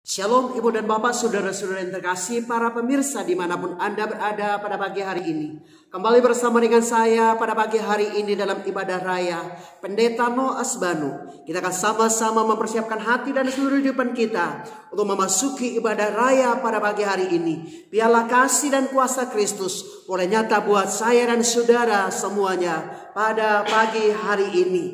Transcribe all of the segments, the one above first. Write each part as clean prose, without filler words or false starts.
Shalom Ibu dan Bapak, saudara-saudara yang terkasih, para pemirsa dimanapun Anda berada pada pagi hari ini. Kembali bersama dengan saya pada pagi hari ini dalam ibadah raya Pendeta Noah Asbanu. Kita akan sama-sama mempersiapkan hati dan seluruh kehidupan kita untuk memasuki ibadah raya pada pagi hari ini. Biarlah kasih dan kuasa Kristus boleh nyata buat saya dan saudara semuanya pada pagi hari ini.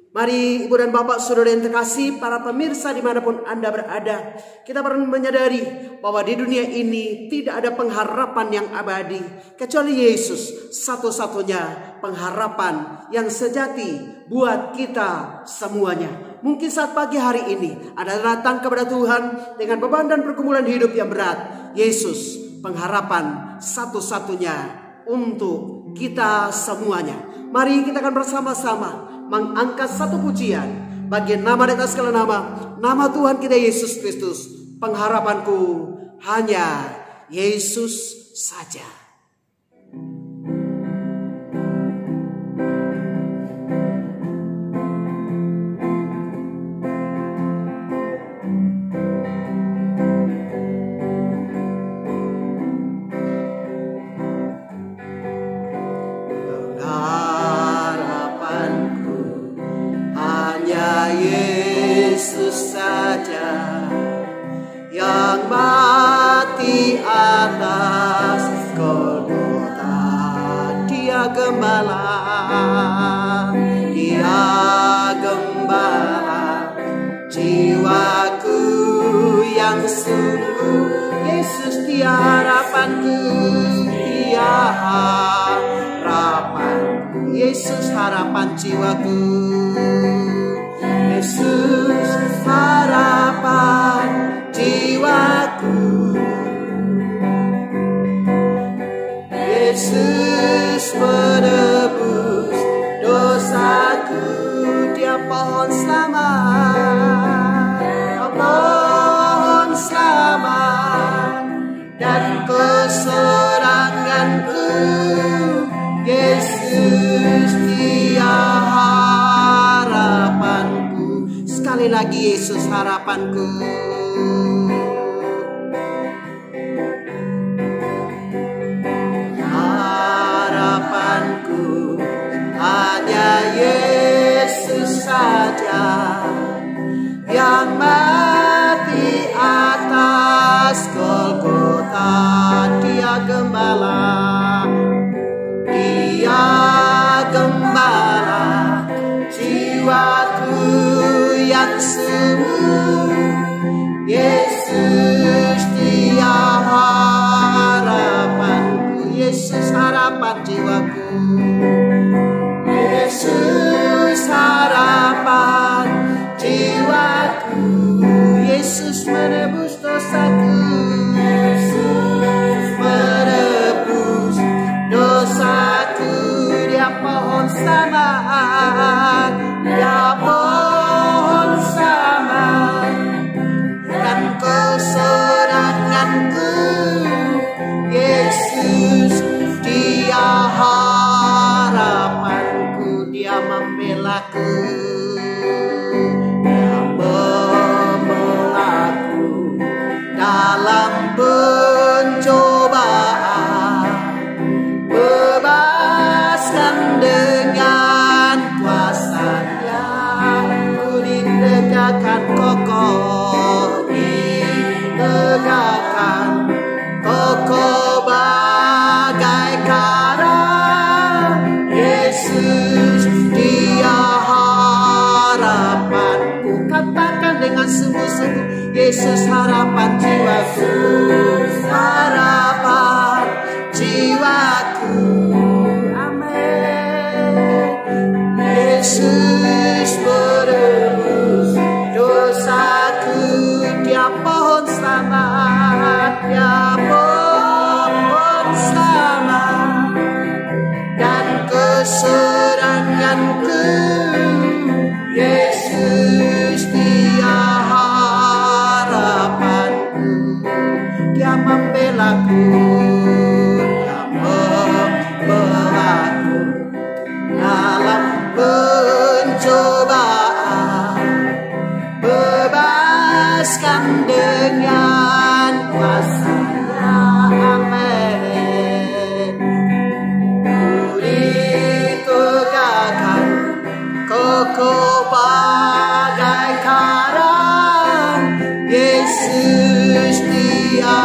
Mari Ibu dan Bapak, saudara yang terkasih, para pemirsa dimanapun Anda berada, kita perlu menyadari bahwa di dunia ini tidak ada pengharapan yang abadi kecuali Yesus, satu-satunya pengharapan yang sejati buat kita semuanya. Mungkin saat pagi hari ini Anda datang kepada Tuhan dengan beban dan pergumulan hidup yang berat. Yesus pengharapan satu-satunya untuk kita semuanya. Mari kita akan bersama-sama mengangkat satu pujian bagi nama di atas segala nama Tuhan kita Yesus Kristus. Pengharapanku hanya Yesus saja. Yesus saja yang mati atas Golgota. Dia gembala, Dia gembala jiwaku yang sungguh. Yesus dia harapanku, Dia harapanku. Yesus harapan jiwaku. Yesus harapan jiwaku. Yesus menebus dosaku. Dia pohon selamat, pohon selamat dan keseranganku. Yesus dia harapanku. Sekali lagi, Yesus harapanku. Harapanku hanya Yesus saja yang mati atas Golgota. Dia gembala, Dia gembala jiwaku yang sungguh. Yesus dia harapanku. Yesus harapan jiwaku. Yesus harapan jiwaku. Yesus menebus dosaku. Yesus menebus dosaku. Dia pohon selamat, Dia pohon selamat dan keseranganku. Yesus dia harapanku. Dia membelaku, Dia membelaku dalam pencobaan. Bebaskan dengan kuasa-Nya, ku ditegakkan kokoh, ditegakkan kokoh bagai karang. Yesus dia harapanku. Katakan dengan sungguh-sungguh, Yesus harapan jiwaku. Harapan jiwaku. Yesus menebus dosaku. Dia pohon selamat, Dia pohon selamat dan keseranganku. Yesus dia harapanku. Dia membelaku, Dia membelaku dalam pencobaan. Bebaskan dengan kuasa-Nya. Amin. Ku ditegakkan kokoh bagai karang, Yesus Dia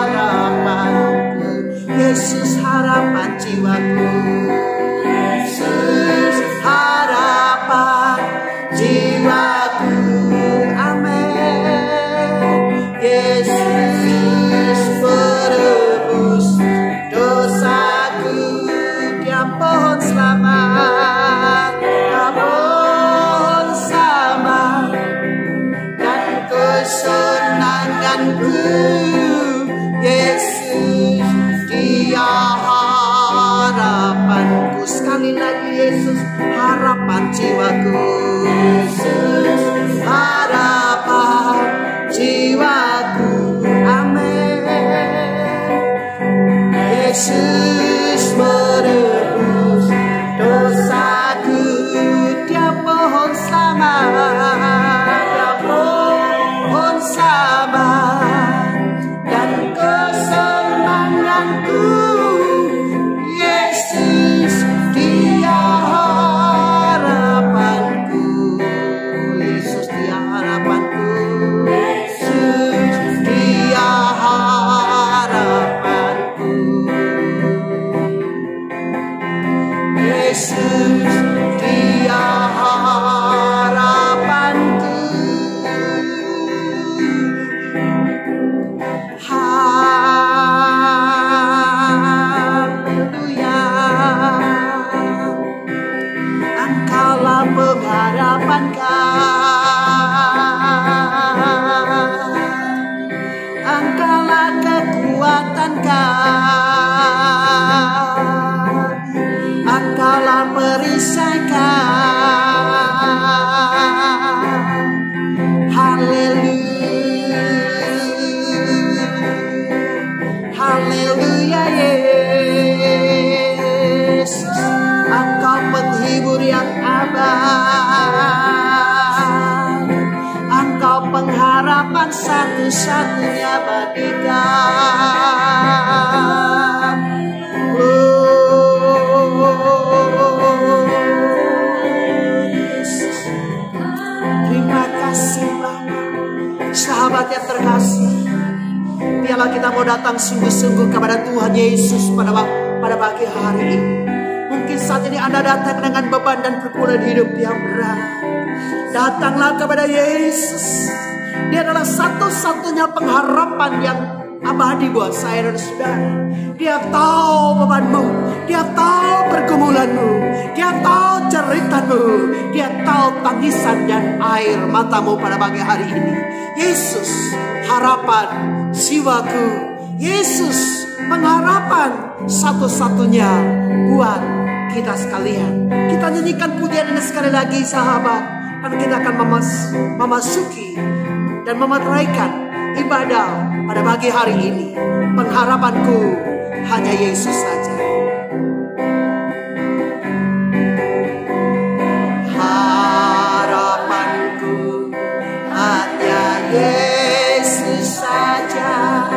harapanku, Yesus harapan jiwaku, Yesus harapan jiwaku. Amin. Yesus penebus dosaku, Dia pohon selamat, Dia pohon selamat dan kesenanganku. Yesus Dia harapanku. Sekali lagi, Yesus harapan jiwaku, Yesus harapan jiwaku. Amin. Yesus menebus dosaku, Dia pohon selamat, Dia pohon selamat dan kesenanganku. Yesus Dia harapanku, Yesus Dia harapanku, Yesus Dia harapanku, Yesus Dia harapanku. Haleluya. Engkaulah pengharapan kami, Engkaulah kekuatan kami, Engkaulah perisai kami. Haleluya, haleluya Yesus, Engkau penghibur yang abadi, Engkau pengharapan satu-satunya bagi kami. Yesus, terima kasih Bapa. Sahabat yang terkasih, biarlah kita mau datang sungguh-sungguh kepada Tuhan Yesus pada pagi hari ini. Mungkin saat ini Anda datang dengan beban dan pergumulan hidup yang berat. Datanglah kepada Yesus. Dia adalah satu-satunya pengharapan yang abadi buat saya dan saudara. Dia tahu bebanmu, Dia tahu pergumulanmu, Dia tahu ceritamu, Dia tahu tangisan dan air matamu pada pagi hari ini. Yesus harapan jiwaku, Yesus pengharapan satu-satunya buat kita sekalian. Kita nyanyikan pujian ini sekali lagi sahabat, dan kita akan memasuki dan memeteraikan ibadah pada pagi hari ini. Pengharapanku hanya Yesus saja. Harapanku hanya Yesus saja,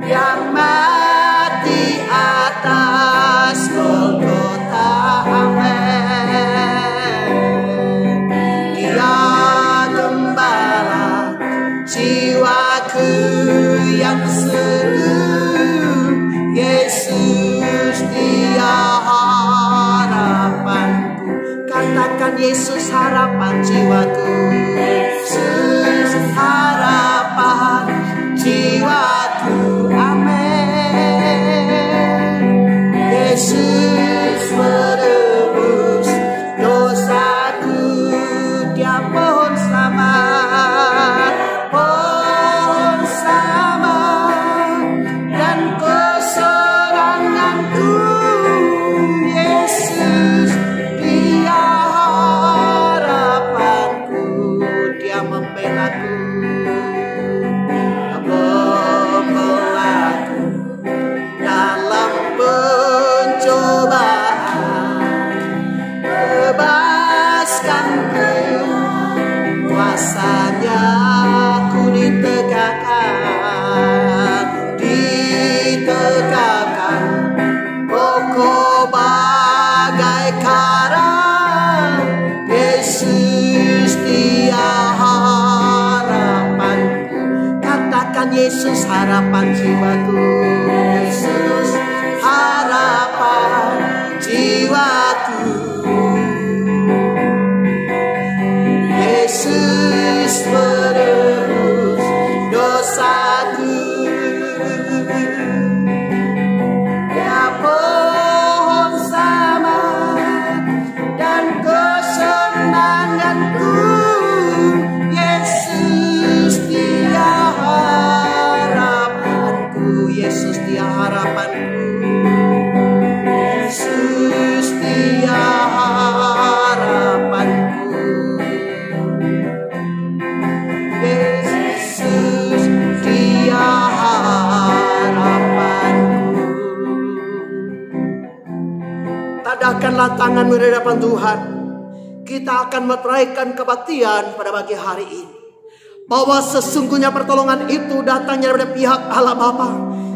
yang mati atas Golgota. Amin. Dia gembala jiwaku yang seluruh. Yesus Dia harapanku. Katakan Yesus harapan jiwaku, Yesus harapan jiwaku. Amin. Yesus menebus dosaku, Dia pohon selamat, pohon selamat dan kesenanganku. Yesus Dia harapanku. Yesus harapan jiwaku. Yesus harapan jiwaku. Yesus menebus dosaku. Ya pohon sama dan kesenanganku. Yesus dia harapanku. Yesus dia harapanku. Yesus dia harapanku. Yesus dia harapanku. Tadahkanlah tanganmu di hadapan Tuhan. Kita akan menaikkan kebaktian pada pagi hari ini, bahwa sesungguhnya pertolongan itu datangnya dari pihak Allah Bapa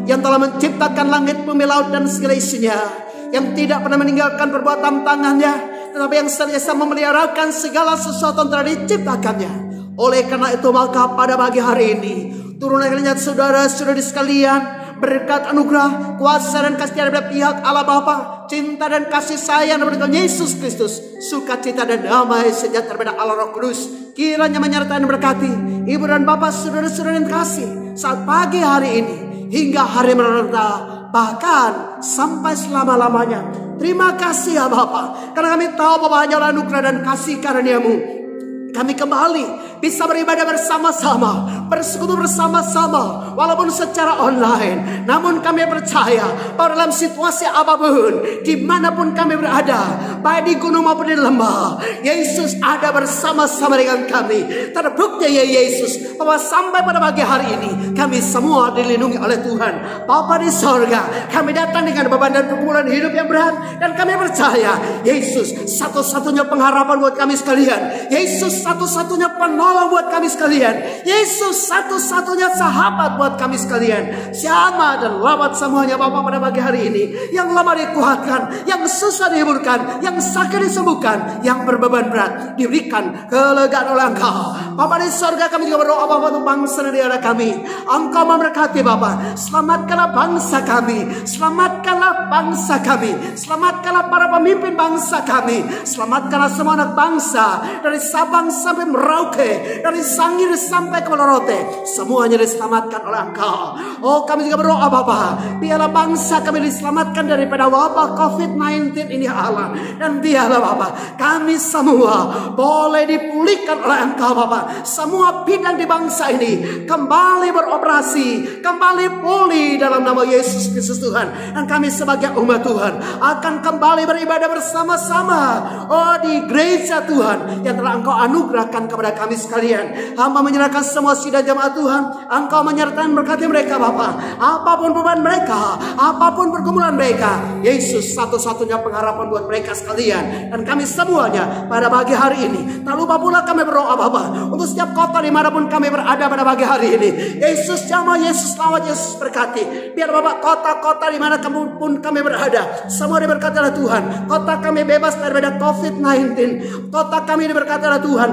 yang telah menciptakan langit, bumi, laut dan segala isinya, yang tidak pernah meninggalkan perbuatan tangannya, tetapi yang senantiasa memeliharakan segala sesuatu yang telah diciptakannya. Oleh karena itu maka pada pagi hari ini turunlah saudara-saudari sekalian berkat anugerah, kuasa dan kasih dari pihak Allah Bapa, cinta dan kasih sayang dari Tuhan Yesus Kristus, sukacita dan damai sejahtera dari Allah Roh Kudus kiranya menyertai dan berkati ibu dan bapak, saudara-saudara yang kasih saat pagi hari ini hingga hari menerta, bahkan sampai selama-lamanya. Terima kasih ya Bapa, karena kami tahu bahwa hanyalah anugerah dan kasih karunia-Mu kami kembali bisa beribadah bersama-sama, bersekutu bersama-sama, walaupun secara online. Namun kami percaya bahwa dalam situasi apapun, dimanapun kami berada, baik di gunung maupun di lembah, Yesus ada bersama-sama dengan kami. Terbukti ya Yesus, bahwa sampai pada pagi hari ini kami semua dilindungi oleh Tuhan Bapa di sorga. Kami datang dengan beban dan pergumulan hidup yang berat, dan kami percaya Yesus satu-satunya pengharapan buat kami sekalian. Yesus satu-satunya penolong buat kami sekalian. Yesus satu-satunya sahabat buat kami sekalian. Syama dan lawat semuanya Bapak pada pagi hari ini. Yang lemah dikuatkan, yang susah dihiburkan, yang sakit disembuhkan, yang berbeban berat diberikan kelegaan oleh Engkau. Bapak di sorga, kami juga berdoa Bapak untuk bangsa dan negara kami. Engkau memberkati Bapak. Selamatkanlah bangsa kami. Selamatkanlah bangsa kami. Selamatkanlah para pemimpin bangsa kami. Selamatkanlah semua anak bangsa dari Sabang sampai Merauke, dari Sangir sampai ke Lorote, semuanya diselamatkan oleh Engkau. Oh, kami juga berdoa Bapa, biarlah bangsa kami diselamatkan daripada wabah COVID-19 ini Allah. Dan biarlah Bapa, kami semua boleh dipulihkan oleh Engkau Bapa. Semua bidang di bangsa ini kembali beroperasi, kembali pulih dalam nama Yesus Kristus Tuhan. Dan kami sebagai umat Tuhan akan kembali beribadah bersama-sama, oh, di gereja Tuhan yang telah Engkau anugerahkan kepada kami sekalian. Hamba menyerahkan semua sidang jemaat Tuhan. Engkau menyertai dan berkati mereka Bapa. Apapun beban mereka, apapun pergumulan mereka, Yesus satu-satunya pengharapan buat mereka sekalian. Dan kami semuanya pada pagi hari ini, tak lupa pula kami berdoa Bapa untuk setiap kota dimanapun kami berada pada pagi hari ini. Yesus jamah, Yesus lawat, Yesus berkati. Biar Bapak kota-kota dimanapun kami berada, semua diberkati oleh Tuhan. Kota kami bebas daripada COVID-19. Kota kami diberkati oleh Tuhan.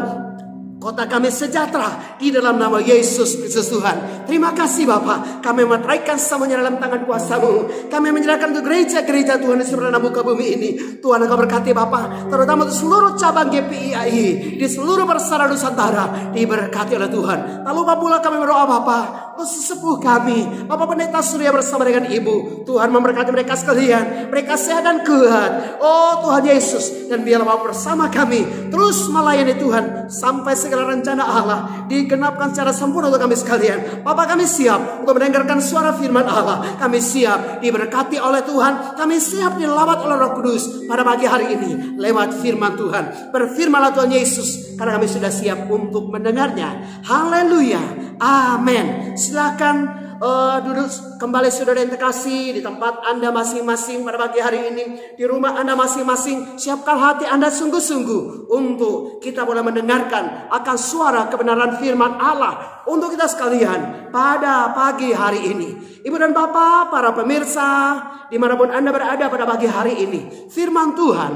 Kota kami sejahtera di dalam nama Yesus Kristus Tuhan. Terima kasih Bapa. Kami menyerahkan semuanya dalam tangan kuasa-Mu. Kami menyerahkan untuk gereja-gereja Tuhan di seluruh muka bumi ini. Tuhan Engkau berkati Bapa, terutama untuk seluruh cabang GPIAI di seluruh persada Nusantara diberkati oleh Tuhan. Tak lupa pula kami berdoa Bapa untuk sesepuh kami, Bapak Pendeta Surya bersama dengan Ibu. Tuhan memberkati mereka sekalian, mereka sehat dan kuat. Oh Tuhan Yesus, dan biarlah Bapak bersama kami terus melayani Tuhan sampai segala rencana Allah digenapkan secara sempurna untuk kami sekalian. Bapak, kami siap untuk mendengarkan suara firman Allah. Kami siap diberkati oleh Tuhan. Kami siap dilawat oleh Roh Kudus pada pagi hari ini lewat firman Tuhan. Berfirmanlah Tuhan Yesus, karena kami sudah siap untuk mendengarnya. Haleluya, amin. Silakan duduk kembali saudara yang terkasih di tempat Anda masing-masing pada pagi hari ini, di rumah Anda masing-masing. Siapkan hati Anda sungguh-sungguh untuk kita boleh mendengarkan akan suara kebenaran firman Allah untuk kita sekalian pada pagi hari ini. Ibu dan Bapak, para pemirsa dimanapun Anda berada pada pagi hari ini, firman Tuhan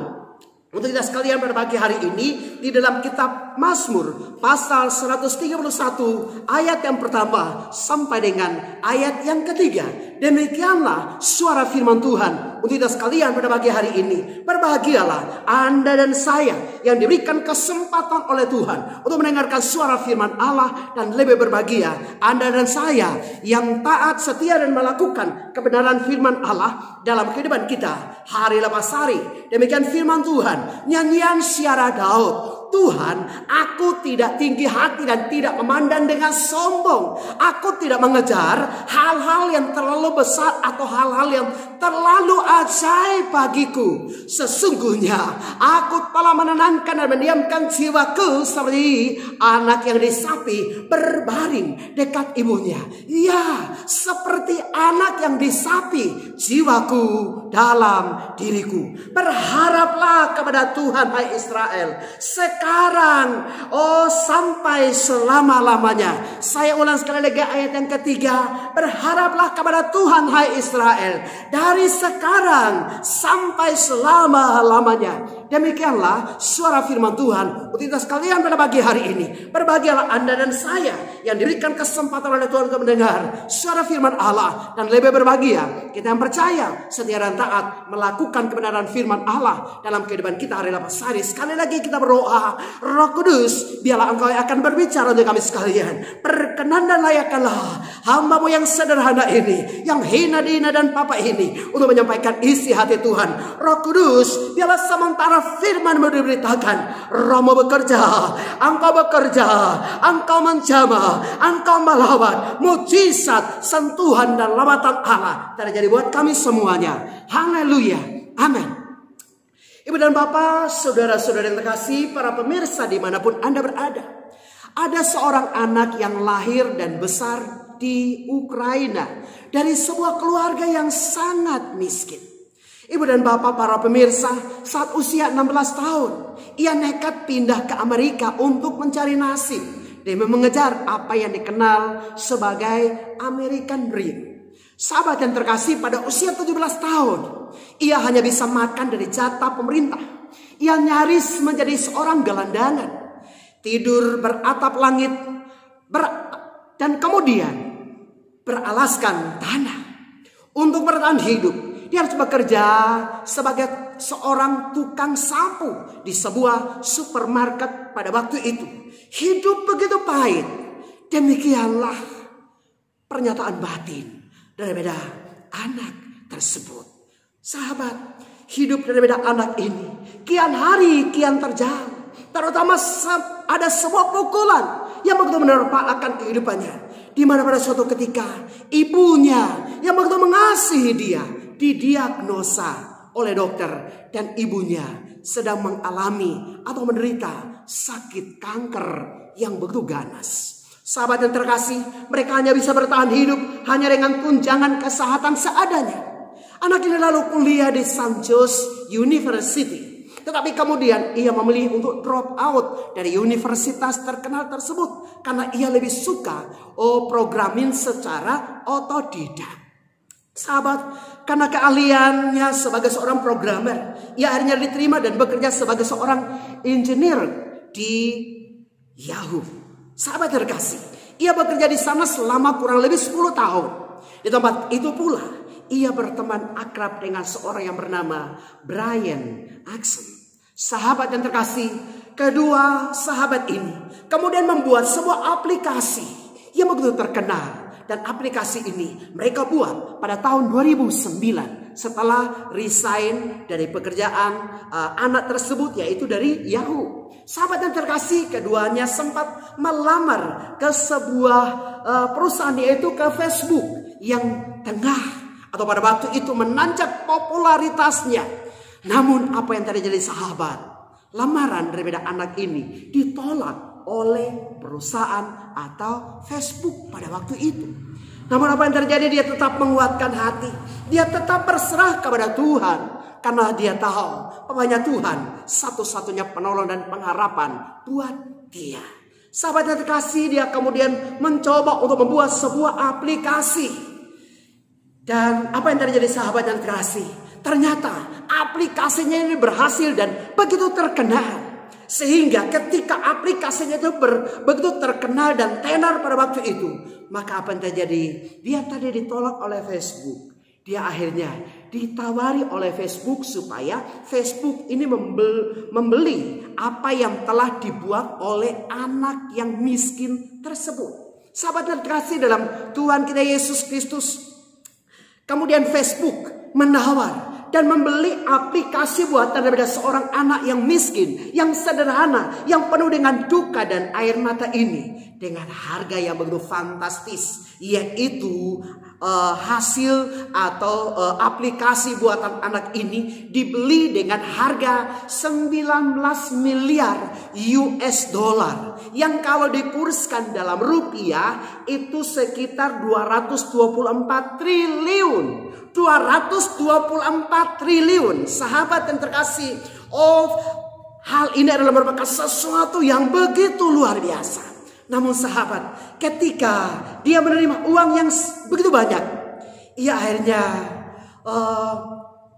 Untuk kita sekalian pada pagi hari ini, di dalam kitab Mazmur pasal 131 ayat yang pertama sampai dengan ayat yang ketiga. Demikianlah suara firman Tuhan untuk kita sekalian pada pagi hari ini. Berbahagialah Anda dan saya yang diberikan kesempatan oleh Tuhan untuk mendengarkan suara firman Allah, dan lebih berbahagia Anda dan saya yang taat, setia dan melakukan kebenaran firman Allah dalam kehidupan kita hari lepas hari. Demikian firman Tuhan, nyanyian Syara Daud. Tuhan, aku tidak tinggi hati dan tidak memandang dengan sombong. Aku tidak mengejar hal-hal yang terlalu besar atau hal-hal yang terlalu ajaib bagiku. Sesungguhnya aku telah menenangkan dan mendiamkan jiwaku seperti anak yang disapi berbaring dekat ibunya. Ya, seperti anak yang disapi jiwaku dalam diriku. Berharaplah kepada Tuhan, hai Israel, sekarang, sampai selama-lamanya. Saya ulang sekali lagi ayat yang ketiga. Berharaplah kepada Tuhan, hai Israel, dari sekarang sampai selama-lamanya. Demikianlah suara firman Tuhan untuk kita sekalian pada pagi hari ini. Berbahagialah Anda dan saya yang diberikan kesempatan oleh Tuhan untuk mendengar suara firman Allah, dan lebih berbahagia kita yang percaya, setia dan taat melakukan kebenaran firman Allah dalam kehidupan kita hari lepas hari. Sekali lagi kita berdoa, Roh Kudus, biarlah Engkau yang akan berbicara untuk kami sekalian. Perkenan dan layakkanlah hamba-Mu yang sederhana ini, yang hina dina dan papa ini, untuk menyampaikan isi hati Tuhan. Roh Kudus, biarlah sementara firman-Mu diberitakan, Roh-Mu bekerja, Engkau bekerja, Engkau menjamah, Engkau melawat, mujizat, sentuhan dan lawatan Allah terjadi buat kami semuanya. Haleluya, amin. Ibu dan Bapak, saudara-saudara yang terkasih, para pemirsa dimanapun Anda berada. Ada seorang anak yang lahir dan besar di Ukraina dari sebuah keluarga yang sangat miskin. Ibu dan Bapak, para pemirsa, saat usia 16 tahun, ia nekat pindah ke Amerika untuk mencari nasib demi mengejar apa yang dikenal sebagai American Dream. Sahabat yang terkasih, pada usia 17 tahun, ia hanya bisa makan dari jatah pemerintah. Ia nyaris menjadi seorang gelandangan, tidur beratap langit, dan kemudian beralaskan tanah. Untuk bertahan hidup, dia harus bekerja sebagai seorang tukang sapu di sebuah supermarket pada waktu itu. Hidup begitu pahit. Demikianlah pernyataan batin daripada anak tersebut. Sahabat, hidup daripada anak ini kian hari kian terjal. Terutama ada sebuah pukulan yang begitu menerpa akan kehidupannya. Di mana pada suatu ketika ibunya yang begitu mengasihi dia didiagnosa oleh dokter, dan ibunya sedang mengalami atau menderita sakit kanker yang begitu ganas. Sahabat yang terkasih, mereka hanya bisa bertahan hidup hanya dengan tunjangan kesehatan seadanya. Anak ini lalu kuliah di St. John's University. Tetapi kemudian ia memilih untuk drop out dari universitas terkenal tersebut karena ia lebih suka programming secara otodidak. Sahabat, karena keahliannya sebagai seorang programmer, ia akhirnya diterima dan bekerja sebagai seorang engineer di Yahoo. Sahabat terkasih, ia bekerja di sana selama kurang lebih 10 tahun. Di tempat itu pula ia berteman akrab dengan seorang yang bernama Brian Axon. Sahabat yang terkasih, kedua sahabat ini kemudian membuat sebuah aplikasi yang begitu terkenal. Dan aplikasi ini mereka buat pada tahun 2009 setelah resign dari pekerjaan anak tersebut, yaitu dari Yahoo. Sahabat yang terkasih, keduanya sempat melamar ke sebuah perusahaan, yaitu ke Facebook yang tengah atau pada waktu itu menanjak popularitasnya. Namun apa yang terjadi sahabat? Lamaran daripada anak ini ditolak oleh perusahaan atau Facebook pada waktu itu. Namun apa yang terjadi? Dia tetap menguatkan hati. Dia tetap berserah kepada Tuhan. Karena dia tahu bahwa Tuhan satu-satunya penolong dan pengharapan buat dia. Sahabat yang terkasih, dia kemudian mencoba untuk membuat sebuah aplikasi. Dan apa yang terjadi sahabat yang terkasih? ternyata aplikasinya ini berhasil dan begitu terkenal. Sehingga ketika aplikasinya itu begitu terkenal dan tenar pada waktu itu, maka apa yang terjadi? Dia tadi ditolak oleh Facebook. Dia akhirnya ditawari oleh Facebook supaya Facebook ini membeli apa yang telah dibuat oleh anak yang miskin tersebut. Sahabat terkasih dalam Tuhan kita Yesus Kristus, kemudian Facebook menawar dan membeli aplikasi buatan daripada seorang anak yang miskin, yang sederhana, yang penuh dengan duka dan air mata ini dengan harga yang begitu fantastis, yaitu hasil atau aplikasi buatan anak ini dibeli dengan harga 19 miliar US dollar, yang kalau dikurskan dalam rupiah itu sekitar 224 triliun. 224 triliun. Sahabat yang terkasih, hal ini adalah merupakan sesuatu yang begitu luar biasa. Namun sahabat, ketika dia menerima uang yang begitu banyak, ia akhirnya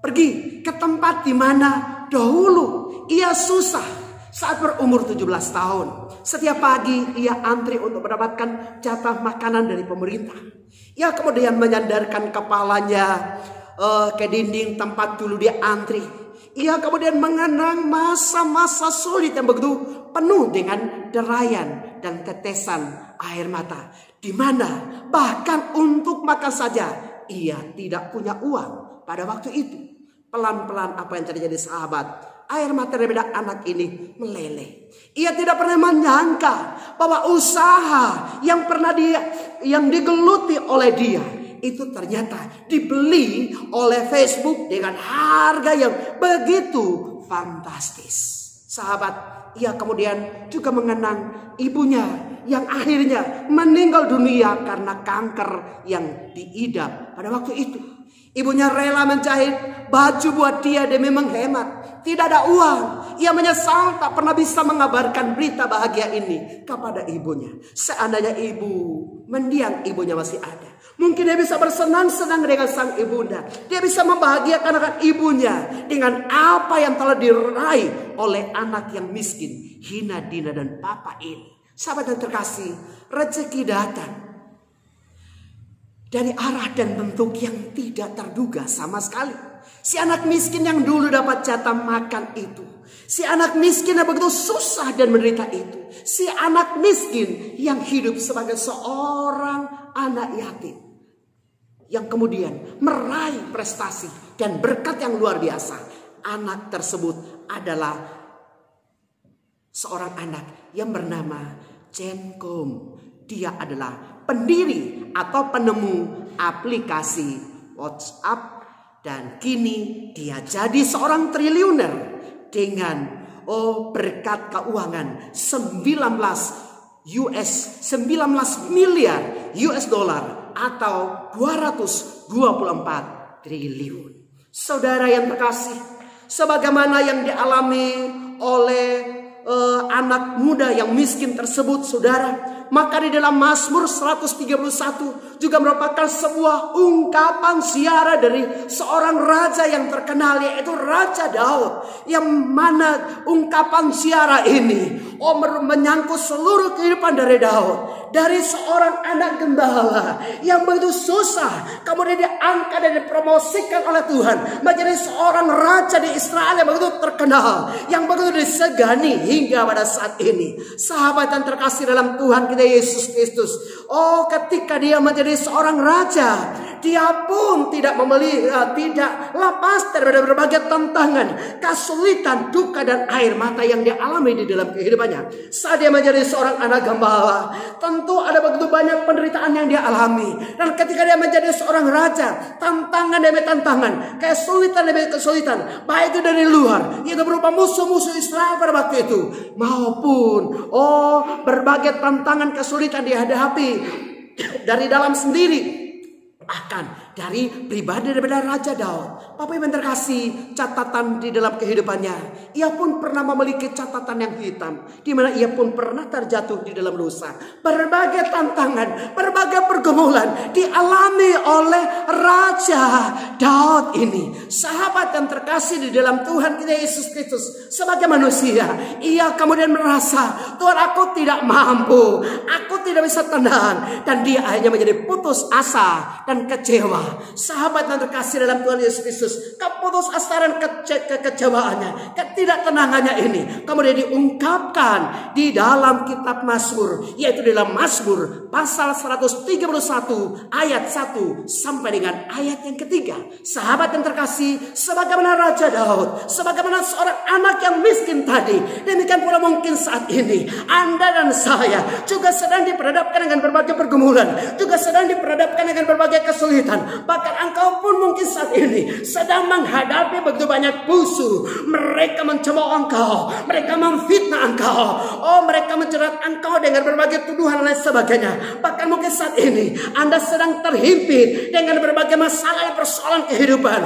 pergi ke tempat di mana dahulu ia susah saat berumur 17 tahun. Setiap pagi ia antri untuk mendapatkan jatah makanan dari pemerintah. Ia kemudian menyandarkan kepalanya ke dinding tempat dulu dia antri. Ia kemudian mengenang masa-masa sulit yang begitu penuh dengan derayan dan tetesan air mata, di mana bahkan untuk makan saja ia tidak punya uang pada waktu itu. Pelan-pelan apa yang terjadi sahabat? Air mata daripada anak ini meleleh. Ia tidak pernah menyangka bahwa usaha yang digeluti oleh dia itu ternyata dibeli oleh Facebook dengan harga yang begitu fantastis. Sahabat, ia kemudian juga mengenang ibunya yang akhirnya meninggal dunia karena kanker yang diidap pada waktu itu. Ibunya rela menjahit baju buat dia demi menghemat. Tidak ada uang. Ia menyesal tak pernah bisa mengabarkan berita bahagia ini kepada ibunya. Seandainya mendiang ibunya masih ada, mungkin dia bisa bersenang-senang dengan sang ibunda. Dia bisa membahagiakan anak ibunya dengan apa yang telah diraih oleh anak yang miskin, hina, dina, dan papa ini. Sahabat yang terkasih, rezeki datang dari arah dan bentuk yang tidak terduga sama sekali. Si anak miskin yang dulu dapat jatah makan itu, si anak miskin yang begitu susah dan menderita itu, si anak miskin yang hidup sebagai seorang anak yatim, yang kemudian meraih prestasi dan berkat yang luar biasa. Anak tersebut adalah seorang anak yang bernama Chen Kom. Dia adalah pendiri atau penemu aplikasi WhatsApp, dan kini dia jadi seorang triliuner dengan berkat keuangan 19 miliar US dollar atau 224 triliun. Saudara yang terkasih, sebagaimana yang dialami oleh anak muda yang miskin tersebut, saudara, maka di dalam Mazmur 131 juga merupakan sebuah ungkapan siara dari seorang raja yang terkenal, yaitu Raja Daud, yang mana ungkapan siara ini menyangkut seluruh kehidupan dari Daud, dari seorang anak gembala yang begitu susah, kemudian diangkat dan dipromosikan oleh Tuhan menjadi seorang raja di Israel yang begitu terkenal, yang begitu disegani hingga pada saat ini. Sahabat yang terkasih dalam Tuhan kita Yesus Kristus, ketika dia menjadi seorang raja, dia pun tidak lepas dari berbagai tantangan, kesulitan, duka, dan air mata yang dia alami di dalam kehidupannya. Saat dia menjadi seorang anak gembala, tentu ada begitu banyak penderitaan yang dia alami. Dan ketika dia menjadi seorang raja, tantangan demi tantangan, kesulitan demi kesulitan, baik itu dari luar, yaitu berupa musuh-musuh Israel pada waktu itu, maupun berbagai tantangan kesulitan dihadapi dari dalam sendiri. Bahkan dari pribadi daripada Raja Daud. Bapak Ibu yang terkasih, catatan di dalam kehidupannya, ia pun pernah memiliki catatan yang hitam, di mana ia pun pernah terjatuh di dalam dosa. Berbagai tantangan, berbagai pergumulan dialami oleh Raja Daud ini. Sahabat yang terkasih di dalam Tuhan kita Yesus Kristus, sebagai manusia, ia kemudian merasa, Tuhan, aku tidak mampu, aku tidak bisa tenang, dan dia akhirnya menjadi putus asa dan kecewa. Sahabat yang terkasih dalam Tuhan Yesus Kristus, keputus asa dan kekecewaannya, ketidaktenangannya ini kemudian diungkapkan di dalam kitab Mazmur, yaitu dalam Mazmur pasal 131 ayat 1 sampai dengan ayat yang ketiga. Sahabat yang terkasih, sebagaimana Raja Daud, sebagaimana seorang anak yang miskin tadi, demikian pula mungkin saat ini Anda dan saya juga sedang diperhadapkan dengan berbagai pergumulan, juga sedang diperhadapkan dengan berbagai kesulitan. Bahkan engkau pun mungkin saat ini sedang menghadapi begitu banyak musuh. Mereka mencemooh engkau, mereka memfitnah engkau, mereka menjerat engkau dengan berbagai tuduhan dan lain sebagainya. Bahkan mungkin saat ini Anda sedang terhimpit dengan berbagai masalah dan persoalan kehidupan.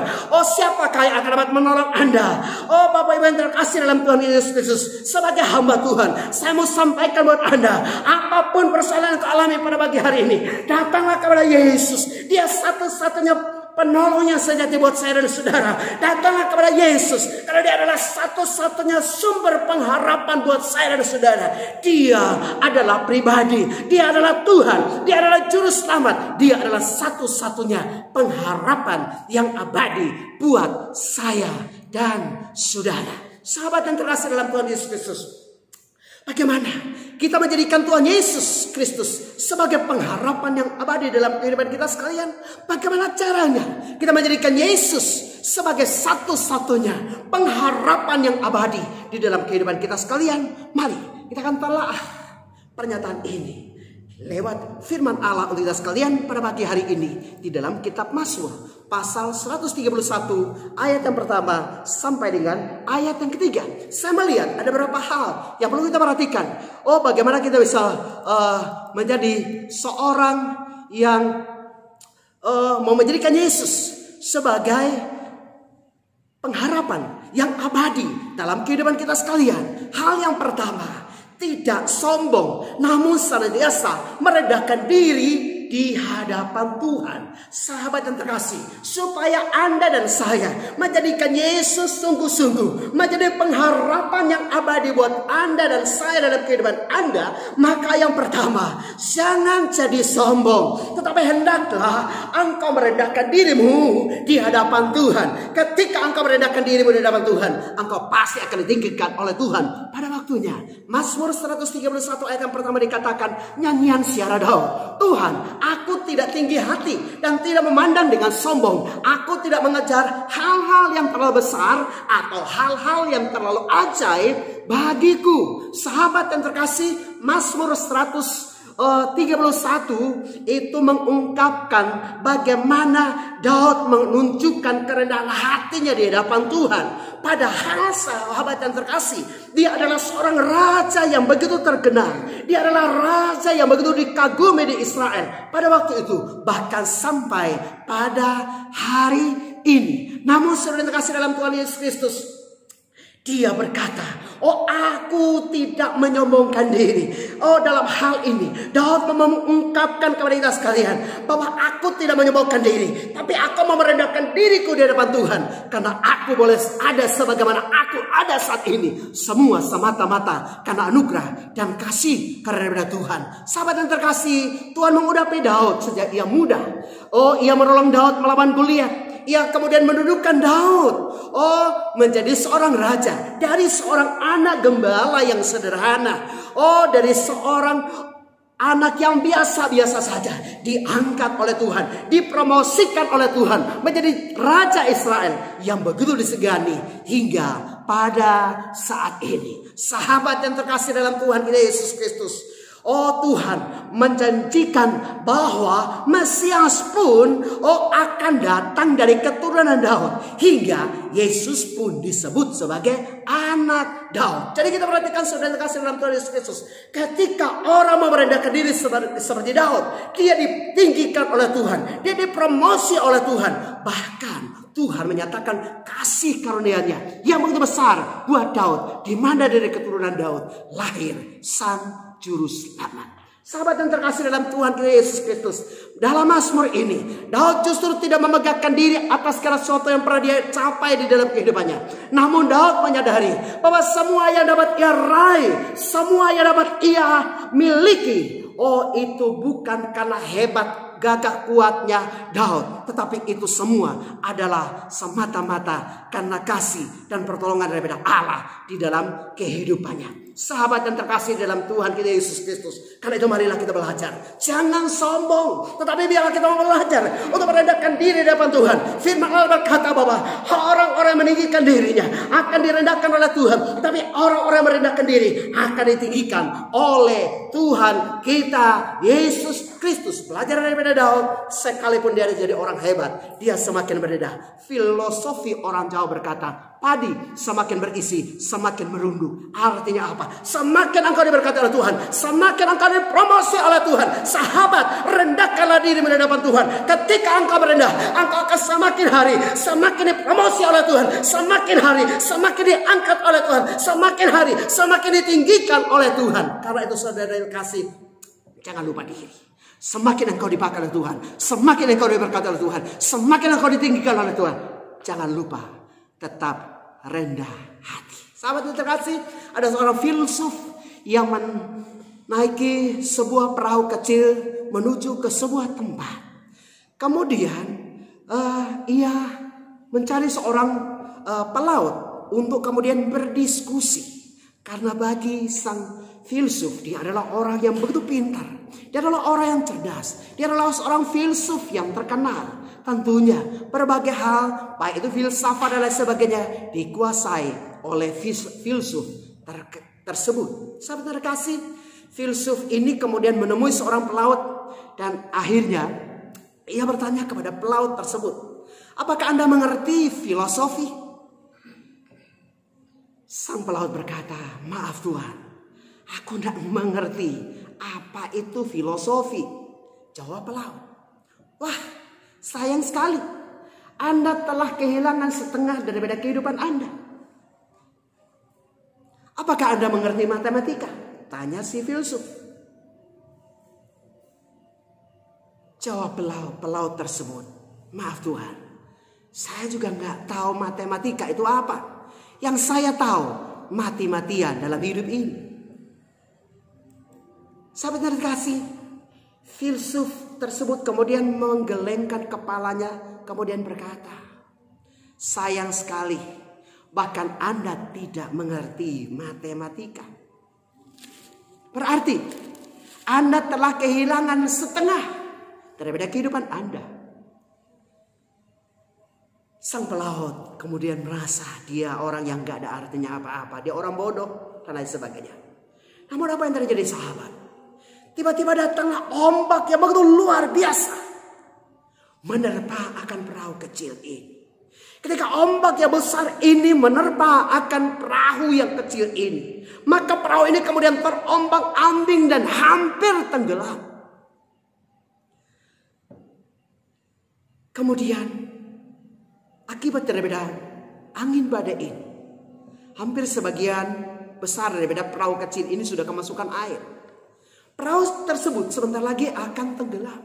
Siapakah yang akan dapat menolong Anda? Bapak Ibu yang terkasih dalam Tuhan Yesus Kristus, sebagai hamba Tuhan, saya mau sampaikan buat Anda, apapun persoalan yang kau alami pada pagi hari ini, datanglah kepada Yesus. Dia satu-satunya penolong yang sejati buat saya dan saudara. Datanglah kepada Yesus, karena dia adalah satu-satunya sumber pengharapan buat saya dan saudara. Dia adalah pribadi, dia adalah Tuhan, dia adalah juru selamat, dia adalah satu-satunya pengharapan yang abadi buat saya dan saudara. Sahabat yang terkasih dalam Tuhan Yesus Kristus, bagaimana kita menjadikan Tuhan Yesus Kristus sebagai pengharapan yang abadi dalam kehidupan kita sekalian? Bagaimana caranya kita menjadikan Yesus sebagai satu-satunya pengharapan yang abadi di dalam kehidupan kita sekalian? Mari kita akan telah pernyataan ini lewat firman Allah untuk kita sekalian pada pagi hari ini di dalam kitab Mazmur pasal 131 ayat yang pertama sampai dengan ayat yang ketiga. Saya melihat ada beberapa hal yang perlu kita perhatikan. Bagaimana kita bisa menjadi seorang yang mau menjadikan Yesus sebagai pengharapan yang abadi dalam kehidupan kita sekalian. Hal yang pertama, tidak sombong, namun senantiasa merendahkan diri di hadapan Tuhan. Sahabat yang terkasih, supaya Anda dan saya menjadikan Yesus sungguh-sungguh menjadi pengharapan yang abadi buat Anda dan saya dalam kehidupan Anda, maka yang pertama, jangan jadi sombong, tetapi hendaklah engkau merendahkan dirimu di hadapan Tuhan. Ketika engkau merendahkan dirimu di hadapan Tuhan, engkau pasti akan ditinggikan oleh Tuhan pada waktunya. Mazmur 131 ayat yang pertama dikatakan, nyanyian Syara Daud, Tuhan, aku tidak tinggi hati dan tidak memandang dengan sombong. Aku tidak mengejar hal-hal yang terlalu besar atau hal-hal yang terlalu ajaib bagiku. Sahabat yang terkasih, Mazmur 131 itu mengungkapkan bagaimana Daud menunjukkan kerendahan hatinya di hadapan Tuhan. Padahal sahabat yang terkasih, dia adalah seorang raja yang begitu terkenal. Dia adalah raja yang begitu dikagumi di Israel pada waktu itu, bahkan sampai pada hari ini. Namun saudara yang terkasih dalam Tuhan Yesus Kristus, dia berkata, aku tidak menyombongkan diri. Dalam hal ini Daud mengungkapkan kepada kita sekalian bahwa aku tidak menyombongkan diri, tapi aku mau merendahkan diriku di hadapan Tuhan. Karena aku boleh ada sebagaimana aku ada saat ini, semua semata-mata karena anugerah dan kasih karena Tuhan. Sahabat yang terkasih, Tuhan mengudapi Daud sejak ia muda. Ia menolong Daud melawan Goliat. Ia kemudian mendudukkan Daud menjadi seorang raja, dari seorang anak gembala yang sederhana, dari seorang anak yang biasa-biasa saja, diangkat oleh Tuhan, dipromosikan oleh Tuhan menjadi raja Israel yang begitu disegani hingga pada saat ini. Sahabat yang terkasih dalam Tuhan kita Yesus Kristus, Tuhan menjanjikan bahwa Mesias pun akan datang dari keturunan Daud, hingga Yesus pun disebut sebagai anak Daud. Jadi kita perhatikan saudara kasih dalam Tuhan Yesus Kristus. Ketika orang mau merendahkan diri seperti Daud, dia ditinggikan oleh Tuhan, dia dipromosi oleh Tuhan. Bahkan Tuhan menyatakan kasih karunia-Nya yang begitu besar buat Daud, di mana dari keturunan Daud lahir Sang Juru Selamat. Sahabat yang terkasih dalam Tuhan kita Yesus Kristus, dalam Mazmur ini Daud justru tidak memegahkan diri atas segala sesuatu yang pernah dia capai di dalam kehidupannya. Namun Daud menyadari bahwa semua yang dapat ia raih, semua yang dapat ia miliki, itu bukan karena hebat gagah kuatnya Daud, tetapi itu semua adalah semata-mata karena kasih dan pertolongan daripada Allah di dalam kehidupannya. Sahabat yang terkasih dalam Tuhan kita Yesus Kristus, karena itu marilah kita belajar. Jangan sombong, tetapi biarlah kita belajar untuk merendahkan diri di depan Tuhan. Firman Allah berkata bahwa orang-orang yang meninggikan dirinya akan direndahkan oleh Tuhan, tetapi orang-orang yang merendahkan diri akan ditinggikan oleh Tuhan kita Yesus Kristus. Belajar daripada Daud, sekalipun dia jadi orang hebat, dia semakin berbeda. Filosofi orang Jawa berkata, padi semakin berisi, semakin merunduk. Artinya apa? Semakin engkau diberkati oleh Tuhan, semakin engkau dipromosi oleh Tuhan. Sahabat, rendahkanlah diri di hadapan Tuhan. Ketika engkau merendah, engkau akan semakin hari semakin dipromosi oleh Tuhan, semakin hari semakin diangkat oleh Tuhan, semakin hari semakin ditinggikan oleh Tuhan. Karena itu saudara yang kasih, jangan lupa diri. Semakin engkau dipakai oleh Tuhan, semakin engkau diberkati oleh Tuhan, semakin engkau ditinggikan oleh Tuhan. Jangan lupa tetap rendah hati. Sahabat yang terkasih, ada seorang filsuf yang menaiki sebuah perahu kecil menuju ke sebuah tempat. Kemudian ia mencari seorang pelaut untuk kemudian berdiskusi. Karena bagi sang filsuf, dia adalah orang yang begitu pintar. Dia adalah orang yang cerdas. Dia adalah seorang filsuf yang terkenal. Tentunya berbagai hal, baik itu filsafat dan lain sebagainya, dikuasai oleh filsuf tersebut. Sahabat terkasih, filsuf ini kemudian menemui seorang pelaut dan akhirnya ia bertanya kepada pelaut tersebut, apakah Anda mengerti filosofi? Sang pelaut berkata, maaf Tuhan, aku tidak mengerti apa itu filosofi. Jawab pelaut, wah sayang sekali, Anda telah kehilangan setengah daripada kehidupan Anda. Apakah Anda mengerti matematika? Tanya si filsuf. Jawab pelaut tersebut, maaf Tuhan, saya juga nggak tahu matematika itu apa. Yang saya tahu mati-matian dalam hidup ini. Sahabat yang terkasih, filsuf tersebut kemudian menggelengkan kepalanya, kemudian berkata, sayang sekali, bahkan Anda tidak mengerti matematika. Berarti Anda telah kehilangan setengah daripada kehidupan Anda. Sang pelaut kemudian merasa dia orang yang gak ada artinya apa-apa. Dia orang bodoh dan lain sebagainya. Namun apa yang terjadi sahabat? Tiba-tiba datanglah ombak yang begitu luar biasa menerpa akan perahu kecil ini. Ketika ombak yang besar ini menerpa akan perahu yang kecil ini, maka perahu ini kemudian terombang-ambing dan hampir tenggelam. Kemudian akibat daripada angin badai ini, hampir sebagian besar daripada perahu kecil ini sudah kemasukan air. Perahu tersebut sebentar lagi akan tenggelam.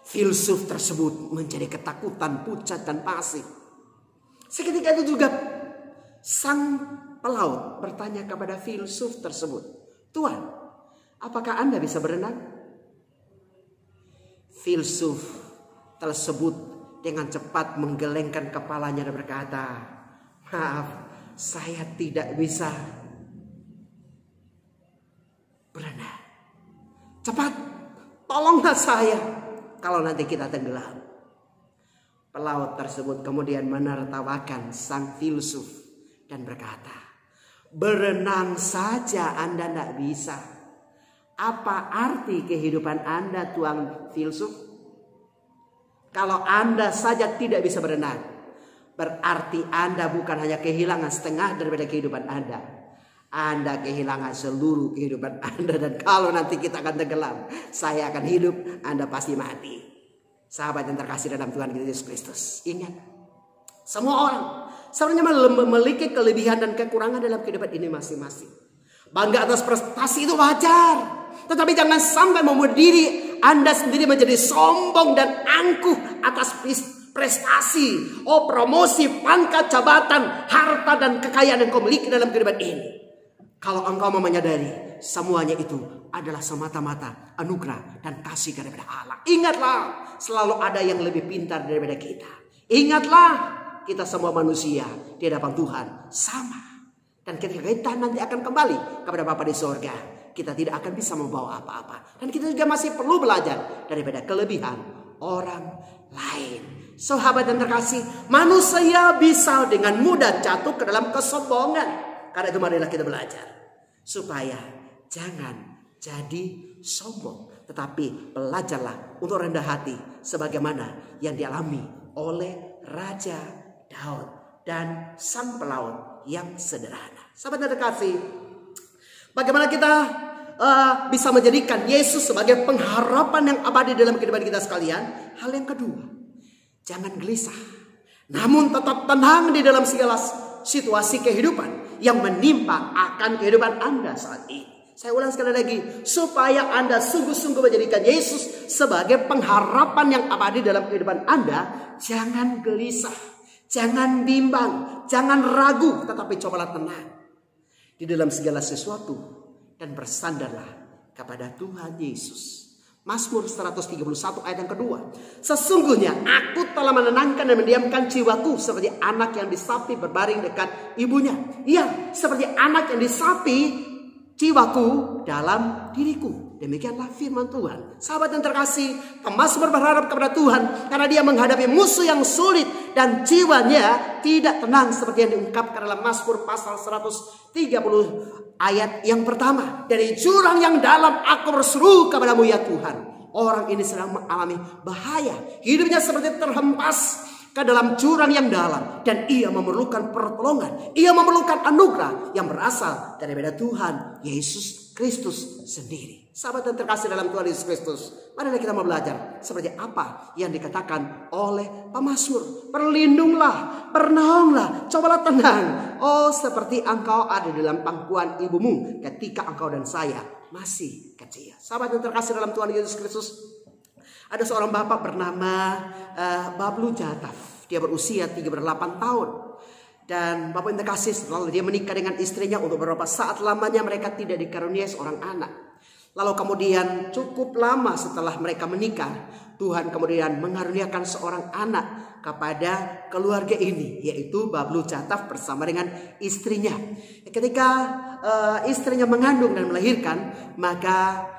Filsuf tersebut menjadi ketakutan, pucat dan pasif. Seketika itu juga sang pelaut bertanya kepada filsuf tersebut, Tuan, apakah Anda bisa berenang? Filsuf tersebut dengan cepat menggelengkan kepalanya dan berkata, maaf, saya tidak bisa berenang. Cepat, tolonglah saya kalau nanti kita tenggelam. Pelaut tersebut kemudian menertawakan sang filsuf dan berkata, berenang saja Anda tidak bisa. Apa arti kehidupan Anda, Tuan filsuf? Kalau Anda saja tidak bisa berenang, berarti Anda bukan hanya kehilangan setengah daripada kehidupan Anda. Anda kehilangan seluruh kehidupan Anda. Dan kalau nanti kita akan tenggelam, saya akan hidup, Anda pasti mati. Sahabat yang terkasih dalam Tuhan Yesus Kristus, ingat, semua orang sebenarnya memiliki kelebihan dan kekurangan dalam kehidupan ini masing-masing. Bangga atas prestasi itu wajar, tetapi jangan sampai membuat diri Anda sendiri menjadi sombong dan angkuh atas prestasi, promosi, pangkat, jabatan, harta dan kekayaan yang kau miliki dalam kehidupan ini. Kalau engkau mau menyadari semuanya itu adalah semata-mata anugerah dan kasih daripada Allah. Ingatlah, selalu ada yang lebih pintar daripada kita. Ingatlah, kita semua manusia di hadapan Tuhan sama. Dan ketika kita nanti akan kembali kepada Bapa di sorga, kita tidak akan bisa membawa apa-apa. Dan kita juga masih perlu belajar daripada kelebihan orang lain. Sahabat yang terkasih, manusia bisa dengan mudah jatuh ke dalam kesombongan. Karena itu marilah kita belajar supaya jangan jadi sombong, tetapi belajarlah untuk rendah hati sebagaimana yang dialami oleh Raja Daud dan sang pelaut yang sederhana. Sahabat yang terkasih, bagaimana kita bisa menjadikan Yesus sebagai pengharapan yang abadi dalam kehidupan kita sekalian? Hal yang kedua, jangan gelisah, namun tetap tenang di dalam segala situasi kehidupan yang menimpa akan kehidupan Anda saat ini. Saya ulang sekali lagi, supaya Anda sungguh-sungguh menjadikan Yesus sebagai pengharapan yang abadi dalam kehidupan Anda, jangan gelisah, jangan bimbang, jangan ragu, tetapi cobalah tenang di dalam segala sesuatu dan bersandarlah kepada Tuhan Yesus. Mazmur 131 ayat yang kedua. Sesungguhnya aku telah menenangkan dan mendiamkan jiwaku seperti anak yang disapi berbaring dekat ibunya. Iya, seperti anak yang disapi jiwaku dalam diriku. Demikianlah firman Tuhan. Sahabat yang terkasih, pemazmur berharap kepada Tuhan karena dia menghadapi musuh yang sulit dan jiwanya tidak tenang seperti yang diungkapkan dalam Mazmur pasal 130 ayat yang pertama. Dari jurang yang dalam aku berseru kepadamu ya Tuhan. Orang ini sedang mengalami bahaya. Hidupnya seperti terhempas ke dalam jurang yang dalam. Dan ia memerlukan pertolongan. Ia memerlukan anugerah yang berasal daripada Tuhan Yesus Kristus sendiri. Sahabat yang terkasih dalam Tuhan Yesus Kristus, marilah kita mau belajar seperti apa yang dikatakan oleh pemazmur. Berlindunglah, bernaunglah, cobalah tenang. Oh, seperti engkau ada dalam pangkuan ibumu ketika engkau dan saya masih kecil. Sahabat yang terkasih dalam Tuhan Yesus Kristus, ada seorang bapak bernama Bablu Jataf. Dia berusia 38 tahun. Dan bapak yang terkasih, lalu dia menikah dengan istrinya untuk beberapa saat lamanya mereka tidak dikaruniai seorang anak. Lalu kemudian cukup lama setelah mereka menikah, Tuhan kemudian mengaruniakan seorang anak kepada keluarga ini, yaitu Bablu Jataf bersama dengan istrinya. Ketika istrinya mengandung dan melahirkan, maka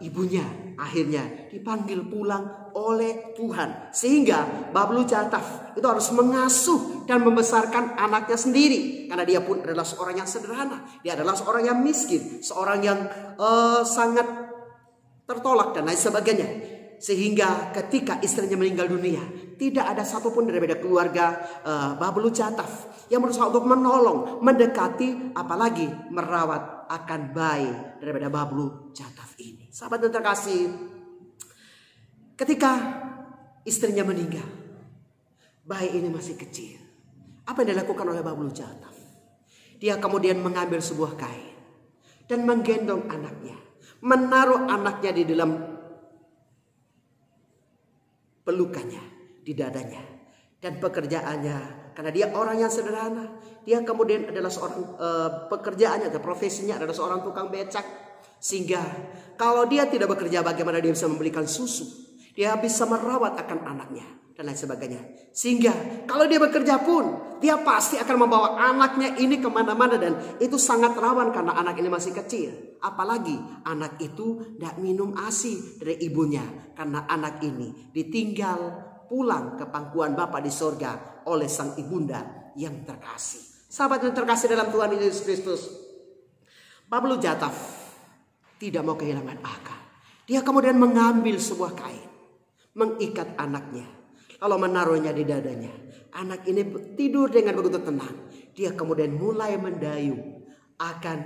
ibunya akhirnya dipanggil pulang oleh Tuhan. Sehingga Bablu Jataf itu harus mengasuh dan membesarkan anaknya sendiri. Karena dia pun adalah seorang yang sederhana. Dia adalah seorang yang miskin. Seorang yang sangat tertolak dan lain sebagainya. Sehingga ketika istrinya meninggal dunia, tidak ada satupun daripada keluarga Bablu Jataf yang berusaha untuk menolong, mendekati, apalagi merawat akan bayi daripada Bablu Jataf ini. Sahabat yang terkasih, ketika istrinya meninggal, bayi ini masih kecil. Apa yang dilakukan oleh Bablu Jataf? Dia kemudian mengambil sebuah kain dan menggendong anaknya, menaruh anaknya di dalam pelukannya, di dadanya. Dan pekerjaannya, karena dia orang yang sederhana, dia kemudian adalah seorang pekerjaannya atau profesinya adalah seorang tukang becak. Sehingga kalau dia tidak bekerja, bagaimana dia bisa membelikan susu? Dia bisa merawat akan anaknya dan lain sebagainya. Sehingga kalau dia bekerja pun, dia pasti akan membawa anaknya ini kemana-mana. Dan itu sangat rawan karena anak ini masih kecil. Apalagi anak itu tidak minum ASI dari ibunya. Karena anak ini ditinggal pulang ke pangkuan Bapa di sorga oleh sang ibunda yang terkasih. Sahabat yang terkasih dalam Tuhan Yesus Kristus, Bablu Jataf tidak mau kehilangan akal. Dia kemudian mengambil sebuah kain, mengikat anaknya, lalu menaruhnya di dadanya. Anak ini tidur dengan begitu tenang. Dia kemudian mulai mendayung akan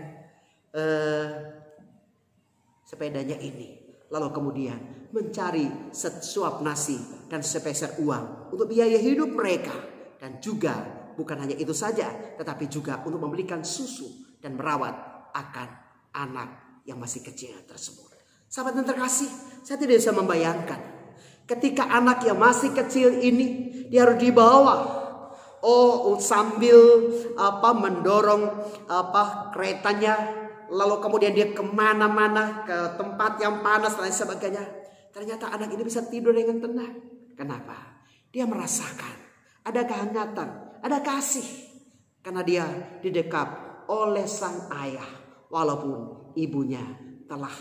sepedanya ini. Lalu kemudian mencari sesuap nasi dan sepeser uang untuk biaya hidup mereka. Dan juga bukan hanya itu saja, tetapi juga untuk membelikan susu dan merawat akan anak yang masih kecil tersebut. Sahabat yang terkasih, saya tidak bisa membayangkan ketika anak yang masih kecil ini dia harus dibawa. Sambil mendorong keretanya, lalu kemudian dia kemana-mana, ke tempat yang panas dan sebagainya. Ternyata anak ini bisa tidur dengan tenang. Kenapa? Dia merasakan ada kehangatan, ada kasih. Karena dia didekap oleh sang ayah, walaupun ibunya telah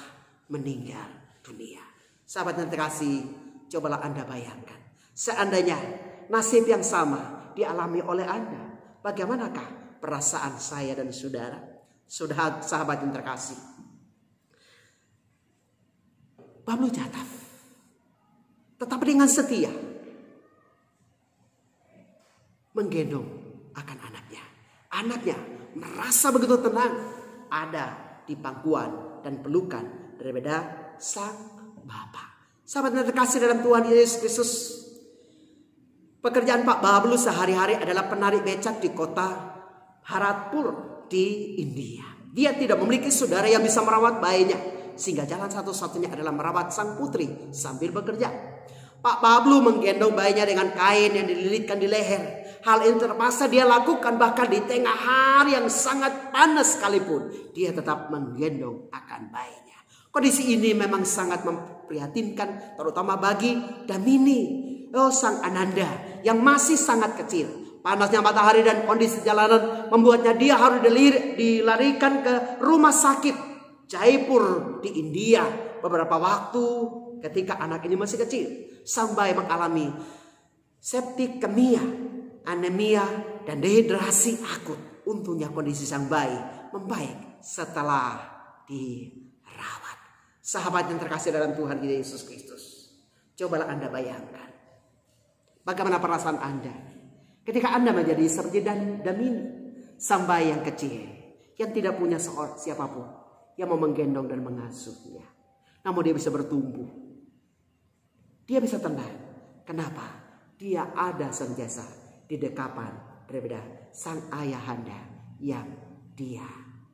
meninggal dunia. Sahabat yang terkasih, cobalah Anda bayangkan. Seandainya nasib yang sama dialami oleh Anda, bagaimanakah perasaan saya dan saudara? Sahabat yang terkasih, Bablu Jataf tetap dengan setia menggendong akan anaknya. Anaknya merasa begitu tenang ada di pangkuan dan pelukan daripada sang Bapa. Sahabat yang terkasih dalam Tuhan Yesus Kristus, pekerjaan Pak Bablu sehari-hari adalah penarik becak di kota Bharatpur di India. Dia tidak memiliki saudara yang bisa merawat bayinya, sehingga jalan satu-satunya adalah merawat sang putri sambil bekerja. Pak Bablu menggendong bayinya dengan kain yang dililitkan di leher. Hal ini terpaksa dia lakukan bahkan di tengah hari yang sangat panas sekalipun. Dia tetap menggendong akan bayinya. Kondisi ini memang sangat memprihatinkan, terutama bagi Damini, sang Ananda yang masih sangat kecil. Panasnya matahari dan kondisi jalanan membuatnya dia harus dilarikan ke rumah sakit Jaipur di India beberapa waktu ketika anak ini masih kecil, sampai mengalami septikemia, anemia, dan dehidrasi akut. Untungnya kondisi sang bayi membaik setelah dirawat. Sahabat yang terkasih dalam Tuhan Yesus Kristus, cobalah Anda bayangkan bagaimana perasaan Anda ketika Anda menjadi seperti Damini, sang bayi yang kecil yang tidak punya siapapun yang mau menggendong dan mengasuhnya. Namun dia bisa bertumbuh, dia bisa tenang. Kenapa? Dia ada senantiasa di dekapan daripada sang ayahanda yang dia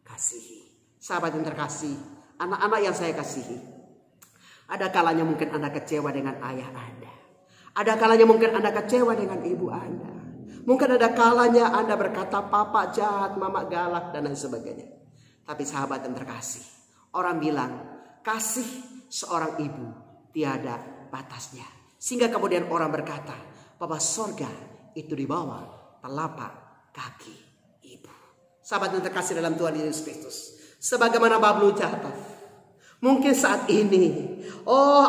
kasihi. Sahabat yang terkasih, anak-anak yang saya kasihi, ada kalanya mungkin Anda kecewa dengan ayah Anda. Ada kalanya mungkin Anda kecewa dengan ibu Anda. Mungkin ada kalanya Anda berkata papa jahat, mama galak, dan lain sebagainya. Tapi sahabat yang terkasih, orang bilang kasih seorang ibu tiada batasnya. Sehingga kemudian orang berkata bahwa sorga itu di bawah telapak kaki ibu. Sahabat yang terkasih dalam Tuhan Yesus Kristus, sebagaimana Bablu Jataf, mungkin saat ini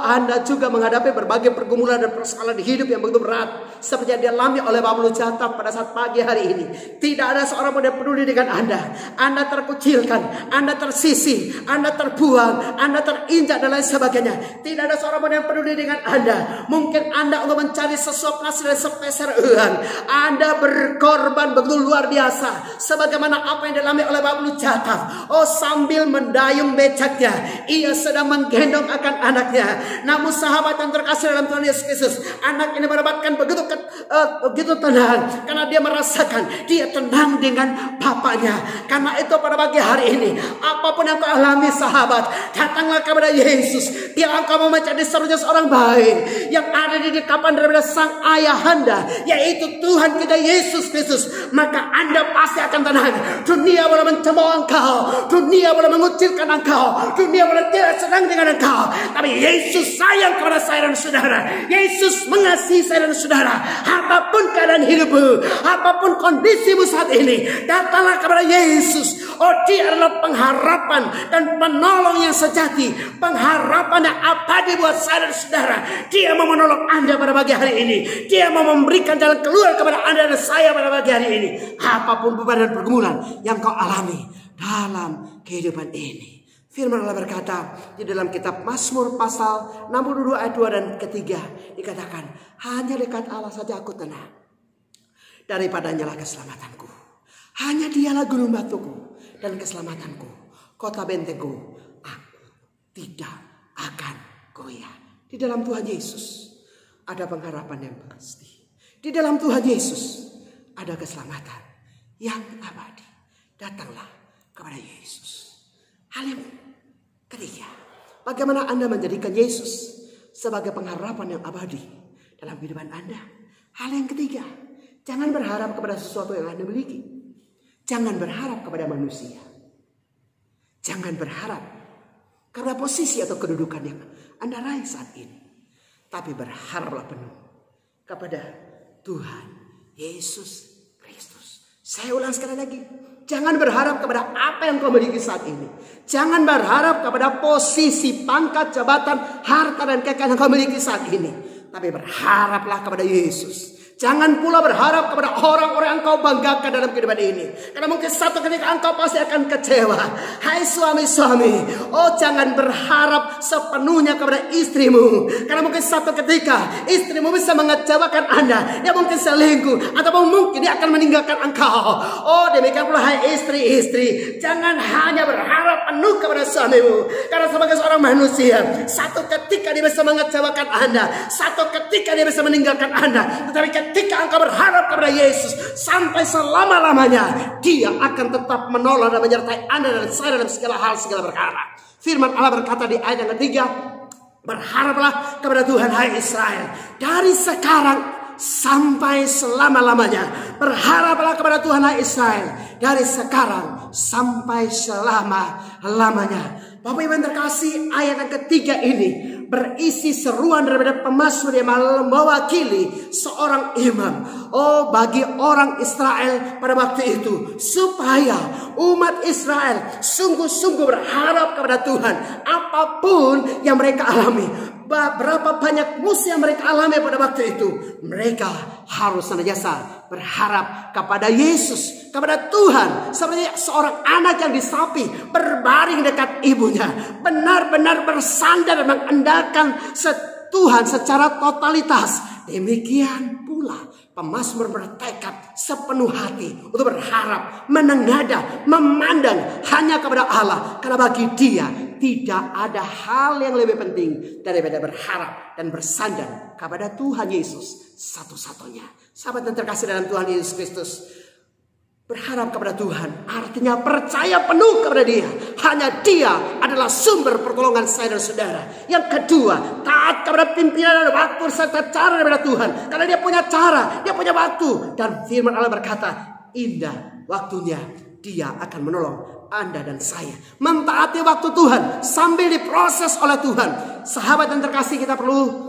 Anda juga menghadapi berbagai pergumulan dan persoalan di hidup yang begitu berat, seperti yang dialami oleh Bablu Jataf pada saat pagi hari ini. Tidak ada seorang pun yang peduli dengan Anda. Anda terkucilkan, Anda tersisih, Anda terbuang, Anda terinjak dan lain sebagainya. Tidak ada seorang pun yang peduli dengan Anda. Mungkin Anda untuk mencari sesuap nasi dan sepeser uang, Anda berkorban begitu luar biasa, sebagaimana apa yang dialami oleh Bablu Jataf. Sambil mendayung becaknya, ia sedang menggendong akan anaknya. Namun sahabat yang terkasih dalam Tuhan Yesus Kristus, anak ini mendapatkan begitu tenang karena dia merasakan dia tenang dengan bapaknya. Karena itu pada pagi hari ini, apapun yang kau alami sahabat, datanglah kepada Yesus. Dia engkau mau menjadi serunya seorang bayi yang ada di dekapan daripada sang ayahanda, yaitu Tuhan kita Yesus Kristus. Maka Anda pasti akan tenang. Dunia boleh mencemooh engkau, dunia boleh mengucilkan engkau, dunia boleh tidak senang dengan engkau, tapi Yesus sayang kepada saya dan saudara. Yesus mengasihi saya dan saudara. Apapun keadaan hidupmu, apapun kondisimu saat ini, datanglah kepada Yesus. Dia adalah pengharapan dan penolong yang sejati, pengharapan yang abadi buat saya dan saudara. Dia mau menolong Anda pada pagi hari ini. Dia mau memberikan jalan keluar kepada Anda dan saya pada pagi hari ini. Apapun beban dan pergumulan yang kau alami dalam kehidupan ini, Firman Allah berkata di dalam kitab Mazmur pasal 62 ayat 2 dan ketiga, dikatakan, hanya dekat Allah saja aku tenang. Daripadanya lah keselamatanku. Hanya dialah gunung batuku dan keselamatanku. Kota bentengku, aku tidak akan goyah. Di dalam Tuhan Yesus ada pengharapan yang pasti. Di dalam Tuhan Yesus ada keselamatan yang abadi. Datanglah kepada Yesus. Hal yang ketiga, bagaimana Anda menjadikan Yesus sebagai pengharapan yang abadi dalam kehidupan Anda? Hal yang ketiga, jangan berharap kepada sesuatu yang Anda miliki. Jangan berharap kepada manusia. Jangan berharap karena posisi atau kedudukan yang Anda raih saat ini. Tapi berharaplah penuh kepada Tuhan Yesus Kristus. Saya ulang sekali lagi. Jangan berharap kepada apa yang kau miliki saat ini. Jangan berharap kepada posisi, pangkat, jabatan, harta dan kekayaan yang kau miliki saat ini. Tapi berharaplah kepada Yesus. Jangan pula berharap kepada orang-orang yang kau banggakan dalam kehidupan ini. Karena mungkin satu ketika engkau pasti akan kecewa. Hai suami-suami, oh jangan berharap sepenuhnya kepada istrimu. Karena mungkin satu ketika istrimu bisa mengecewakan Anda. Ya mungkin selingkuh, ataupun mungkin dia akan meninggalkan engkau. Oh demikian pula hai istri-istri, jangan hanya berharap penuh kepada suamimu. Karena sebagai seorang manusia, satu ketika dia bisa mengecewakan Anda, satu ketika dia bisa meninggalkan Anda. Tetapi ketika engkau berharap kepada Yesus sampai selama-lamanya, Dia akan tetap menolong dan menyertai Anda dan saya dalam segala hal, segala perkara. Firman Allah berkata di ayat yang ketiga, berharaplah kepada Tuhan hai Israel, dari sekarang sampai selama-lamanya. Berharaplah kepada Tuhan hai Israel, dari sekarang sampai selama-lamanya. Bapak Ibu yang terkasih, ayat yang ketiga ini berisi seruan daripada pemazmur yang mewakili seorang imam. Oh bagi orang Israel pada waktu itu, supaya umat Israel sungguh-sungguh berharap kepada Tuhan. Apapun yang mereka alami, berapa banyak musuh yang mereka alami pada waktu itu, mereka harus senantiasa berharap kepada Yesus, kepada Tuhan. Seperti seorang anak yang disapi berbaring dekat ibunya, benar-benar bersandar dan mengandalkan Tuhan secara totalitas. Demikian pula pemazmur bertekad sepenuh hati untuk berharap, menengadah, memandang hanya kepada Allah. Karena bagi dia tidak ada hal yang lebih penting daripada berharap dan bersandar kepada Tuhan Yesus satu-satunya. Sahabat yang terkasih dalam Tuhan Yesus Kristus, berharap kepada Tuhan artinya percaya penuh kepada Dia. Hanya Dia adalah sumber pertolongan saya dan saudara. Yang kedua, taat kepada pimpinan dan waktu serta cara daripada Tuhan. Karena Dia punya cara, Dia punya waktu. Dan firman Allah berkata, indah waktunya Dia akan menolong Anda dan saya. Mentaati waktu Tuhan sambil diproses oleh Tuhan. Sahabat yang terkasih, kita perlu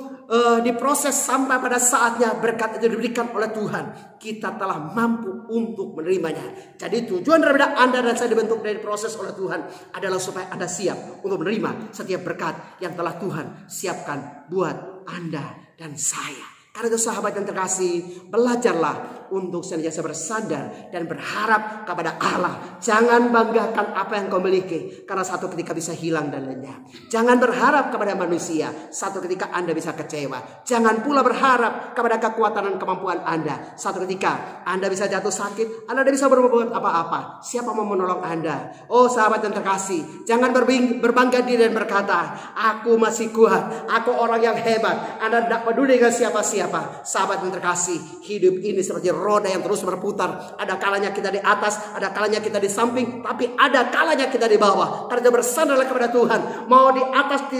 diproses sampai pada saatnya berkat itu diberikan oleh Tuhan. Kita telah mampu untuk menerimanya. Jadi tujuan daripada Anda dan saya dibentuk dari proses oleh Tuhan adalah supaya Anda siap untuk menerima setiap berkat yang telah Tuhan siapkan buat Anda dan saya. Karena itu sahabat yang terkasih, belajarlah untuk senantiasa bersandar dan berharap kepada Allah. Jangan banggakan apa yang kau miliki, karena satu ketika bisa hilang dan lenyap. Jangan berharap kepada manusia, satu ketika Anda bisa kecewa. Jangan pula berharap kepada kekuatan dan kemampuan Anda. Satu ketika Anda bisa jatuh sakit, Anda tidak bisa berbuat apa-apa. Siapa mau menolong Anda? Oh sahabat yang terkasih, jangan berbangga diri dan berkata, aku masih kuat, aku orang yang hebat. Anda tidak peduli dengan siapa-siapa. Sahabat yang terkasih, hidup ini seperti roda yang terus berputar. Ada kalanya kita di atas, ada kalanya kita di samping, tapi ada kalanya kita di bawah. Karena bersandarlah kepada Tuhan, mau di atas,